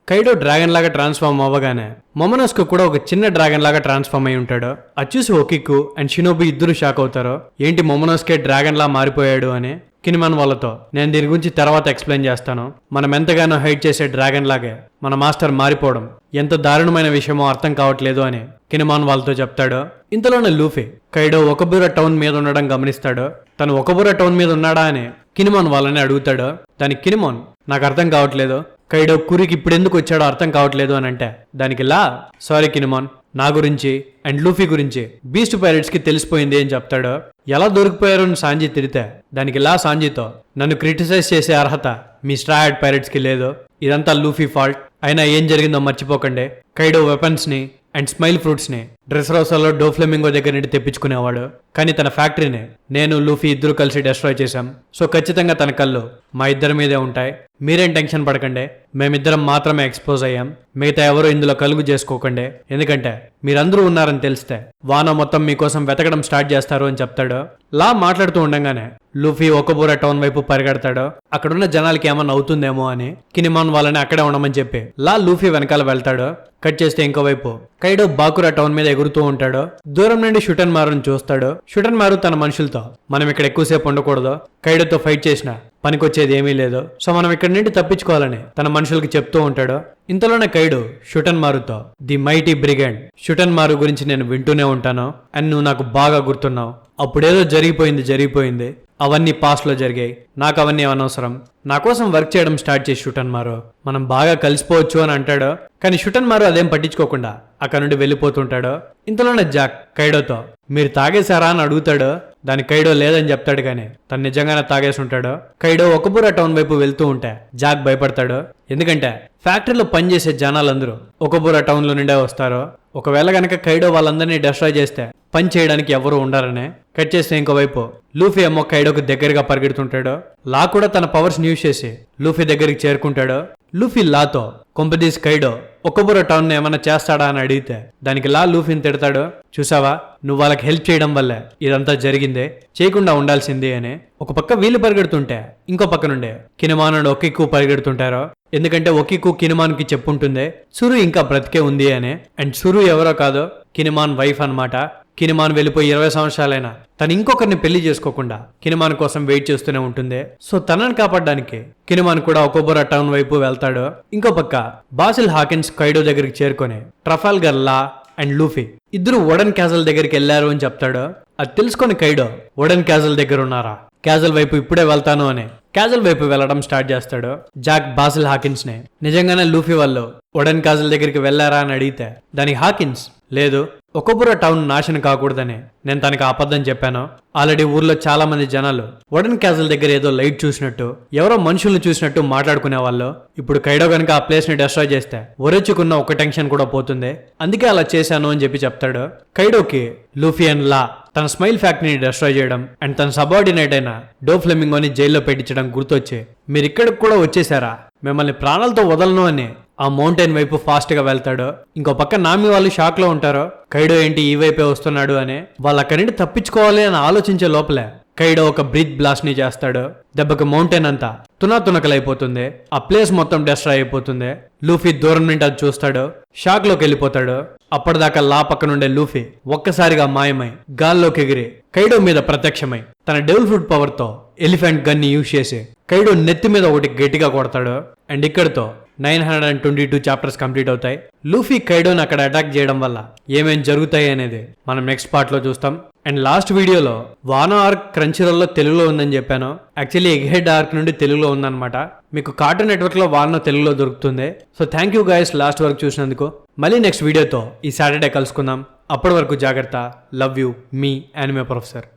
కైడో డ్రాగన్ లాగా ట్రాన్స్ఫార్మ్ అవ్వగానే మొమోనోస్కు కూడా ఒక చిన్న డ్రాగన్ లాగా ట్రాన్స్ఫార్మ్ అయి ఉంటాడు. అది చూసి ఒకిక్కు అండ్ షినోబి ఇద్దరు షాక్ అవుతారు. ఏంటి మొమోనోస్కే డ్రాగన్ లా మారిపోయాడు అని. కినిమాన్ వాళ్ళతో నేను దీని గురించి తర్వాత ఎక్స్ప్లెయిన్ చేస్తాను, మనం ఎంతగానో హైట్ చేసే డ్రాగన్ లాగే మన మాస్టర్ మారిపోవడం ఎంత దారుణమైన విషయమో అర్థం కావట్లేదు అని కినిమాన్ వాళ్ళతో చెప్తాడు. ఇంతలోనే లూఫీ కైడో ఒకబుర టౌన్ మీద ఉండడం గమనిస్తాడు. తను ఒకబుర టౌన్ మీద ఉన్నాడా అని కినిమాన్ వాళ్ళని అడుగుతాడు. దానికి కినిమాన్ నాకు అర్థం కావట్లేదు, కైడో కురికి ఇప్పుడు ఎందుకు వచ్చాడో అర్థం కావట్లేదు అని అంటే దానికి లా సారీ కినిమాన్, నా గురించి అండ్ లూఫీ గురించి బీస్ట్ పైరెట్స్ కి తెలిసిపోయింది అని చెప్తాడు. ఎలా దొరికిపోయారు అని సాంజీ తిరితే దానికి లా సాంజీతో నన్ను క్రిటిసైజ్ చేసే అర్హత మీ స్ట్రాయడ్ పైరెట్స్ కి లేదు, ఇదంతా లూఫీ ఫాల్ట్, అయినా ఏం జరిగిందో మర్చిపోకండి, కైడో వెపన్స్ ని అండ్ స్మైల్ ఫ్రూట్స్ ని డ్రెస్ రోసాలో డోఫ్లెమింగో దగ్గర నుండి తెప్పించుకునేవాడు, కానీ తన ఫ్యాక్టరీని నేను లూఫీ ఇద్దరు కలిసి డిస్ట్రాయ్ చేశాం, సో ఖచ్చితంగా తన కళ్ళు మా ఇద్దరి మీదే ఉంటాయి, మీరేం టెన్షన్ పడకండి, మేమిద్దరం మాత్రమే ఎక్స్పోజ్ అయ్యాం, మిగతా ఎవరు ఇందులో కలుగు చేసుకోకండి, ఎందుకంటే మీరందరూ ఉన్నారని తెలిస్తే వానా మొత్తం మీకోసం వెతకడం స్టార్ట్ చేస్తారు అని చెప్తాడు. లా మాట్లాడుతూ ఉండగానే లూఫీ ఒకబూర టౌన్ వైపు పరిగెడతాడు. అక్కడున్న జనాలకి ఏమన్నా అవుతుందేమో అని కినిమాన్ వాళ్ళని అక్కడే ఉండమని చెప్పి లా లూఫీ వెనకాల వెళ్తాడు. కట్ చేస్తే ఇంకోవైపు కైడో బాకురా టౌన్ మీద ఎగురుతూ ఉంటాడు. దూరం నుండి షూటన్ మారుని చూస్తాడు. షూటన్ మారు తన మనుషులతో మనం ఇక్కడ ఎక్కువసేపు ఉండకూడదు, కైడోతో ఫైట్ చేసినా పనికొచ్చేది ఏమీ లేదు, సో మనం ఇక్కడి నుండి తప్పించుకోవాలని తన మనుషులకి చెప్తూ ఉంటాడు. ఇంతలోనే కైడు షూటన్ మారుతో ది మైటీ బ్రిగేడ్, షూటన్ మారు గురించి నేను వింటూనే ఉంటాను అండ్ నువ్వు నాకు బాగా గుర్తున్నావు, అప్పుడేదో జరిగిపోయింది, అవన్నీ పాస్ట్ లో జరిగాయి, నాకు అవన్నీ అనవసరం, నా కోసం వర్క్ చేయడం స్టార్ట్ చేసి షూటన్ మారు మనం బాగా కలిసిపోవచ్చు అని అంటాడు. కానీ షూటన్ మారు అదేం పట్టించుకోకుండా అక్కడ నుండి వెళ్ళిపోతుంటాడు. ఇంతలోనే జాక్ కైడోతో మీరు తాగేశారా అని అడుగుతాడు. దాని కైడో లేదని చెప్తాడు, కానీ తను నిజంగానే తాగేసి ఉంటాడు. కైడో ఒకబుర టౌన్ వైపు వెళ్తూ ఉంటే జాక్ భయపడతాడు. ఎందుకంటే ఫ్యాక్టరీలో పనిచేసే జనాలందరూ ఒకబుర టౌన్ లో నుండే వస్తారు. ఒకవేళ గనక కైడో వాళ్ళందరినీ డిస్ట్రాయ్ చేస్తే పని చేయడానికి ఎవరు ఉండరనే. కట్ చేస్తే ఇంకోవైపు లూఫీ ఏమో కైడోకి దగ్గరగా పరిగెడుతుంటాడు. లా కూడా తన పవర్స్ యూజ్ చేసి లూఫీ దగ్గరికి చేరుకుంటాడు. లూఫీ లాతో కొంపదీస్ కైడో ఒకబుర టౌన్ ఏమైనా చేస్తాడా అని అడిగితే దానికి లా లూఫీని తిడతాడు. చూసావా, నువ్వు వాళ్ళకి హెల్ప్ చేయడం వల్లే ఇదంతా జరిగిందే, చేయకుండా ఉండాల్సింది అని. ఒక పక్క వీళ్ళు పరిగెడుతుంటే ఇంకో పక్క నుండే కినిమాన్ అండ్ ఒకిక్కు పరిగెడుతుంటారు. ఎందుకంటే ఒకిక్కు కినిమాన్ కి చెప్పుంటుంది సురు ఇంకా బ్రతికే ఉంది అని. అండ్ సురు ఎవరో కాదు, కినిమాన్ వైఫ్ అన్నమాట. కినిమాన్ వెళ్ళిపోయి 20 సంవత్సరాలైనా తను ఇంకొకరిని పెళ్లి చేసుకోకుండా కినిమాన్ కోసం వెయిట్ చేస్తూనే ఉంటుంది. సో తనని కాపాడడానికి కినిమాన్ కూడా ఒకోబోరా టౌన్ వైపు వెళ్తాడు. ఇంకో పక్క బాసిల్ హాకిన్స్ కైడో దగ్గరికి చేరుకొని ట్రఫాల్గర్ లా అండ్ లూఫీ ఇద్దరు వుడెన్ క్యాజల్ దగ్గరికి వెళ్లారు అని చెప్తాడు. అది తెలుసుకొని కైడో వుడెన్ క్యాజల్ దగ్గర ఉన్నారా, క్యాజల్ వైపు ఇప్పుడే వెళ్తాను అని క్యాజల్ వైపు వెళ్లడం స్టార్ట్ చేస్తాడు. జాక్ బాసిల్ హాకిన్స్ నే నిజంగానే లూఫీ వాళ్ళు వుడెన్ క్యాజల్ దగ్గరికి వెళ్లారా అని అడిగితే దానికి హాకిన్స్ లేదు, ఒకోబోరా టౌన్ నాశనం కాకూడదని నేను తనకి అబద్ధం చెప్పాను. ఆల్రెడీ ఊర్లో చాలా మంది జనాలు వుడెన్ క్యాజల్ దగ్గర ఏదో లైట్ చూసినట్టు ఎవరో మనుషుల్ని చూసినట్టు మాట్లాడుకునే వాళ్ళు. ఇప్పుడు కైడో గనుక ఆ ప్లేస్ ని డిస్ట్రాయ్ చేస్తే ఒరెచ్చుకున్న ఒక టెన్షన్ కూడా పోతుంది, అందుకే అలా చేశాను అని చెప్పి చెప్తాడు. కైడోకి లూఫీ అండ్ లా తన స్మైల్ ఫ్యాక్టరీని డిస్ట్రాయ్ చేయడం అండ్ తన సబార్డినేట్ అయిన డో ఫ్లెమింగోని జైల్లో పెట్టించడం గుర్తొచ్చి మీరు ఇక్కడికి కూడా వచ్చేసారా, మిమ్మల్ని ప్రాణాలతో వదలను అని ఆ మౌంటైన్ వైపు ఫాస్ట్ గా వెళ్తాడు. ఇంకో పక్క నామి వాళ్ళు షాక్ లో ఉంటారు, కైడో ఏంటి ఈ వైపే వస్తున్నాడు అని. వాళ్ళు అక్కడి నుండి తప్పించుకోవాలి అని ఆలోచించే లోపలే కైడో ఒక బ్రీత్ బ్లాస్ట్ ని చేస్తాడు. దెబ్బకి మౌంటైన్ అంతా తునకలైపోతుంది, ఆ ప్లేస్ మొత్తం డిస్ట్రాయ్ అయిపోతుంది. లూఫీ దూరం నుండి అది చూస్తాడు, షాక్ లోకి వెళ్ళిపోతాడు. అప్పటిదాకా లా పక్కనుండే లూఫీ ఒక్కసారిగా మాయమై గాల్లోకి ఎగిరి కైడో మీద ప్రత్యక్షమై తన డెవిల్ ఫ్రూట్ పవర్ తో ఎలిఫెంట్ గన్ ని యూజ్ చేసి కైడో నెత్తి మీద ఒకటి గట్టిగా కొడతాడు. అండ్ ఇక్కడితో 922 చాప్టర్స్ కంప్లీట్ అవుతాయి. లూఫీ కైడోని అక్కడ అటాక్ చేయడం వల్ల ఏమేం జరుగుతాయి అనేది మనం నెక్స్ట్ పార్ట్ లో చూస్తాం. అండ్ లాస్ట్ వీడియోలో వానో ఆర్క్ క్రంచీరోల్లో తెలుగులో ఉందని చెప్పాను. యాక్చువల్లీ ఎగ్హెడ్ ఆర్క్ నుండి తెలుగులో ఉందన్నమాట. మీకు కార్టూన్ నెట్వర్క్ లో వానో తెలుగులో దొరుకుతుంది. So thank you guys last వరకు చూసినందుకు. మళ్ళీ నెక్స్ట్ వీడియోతో ఈ సాటర్డే కలుసుకుందాం. అప్పటి వరకు జాగ్రత్త. Love you, me anime professor.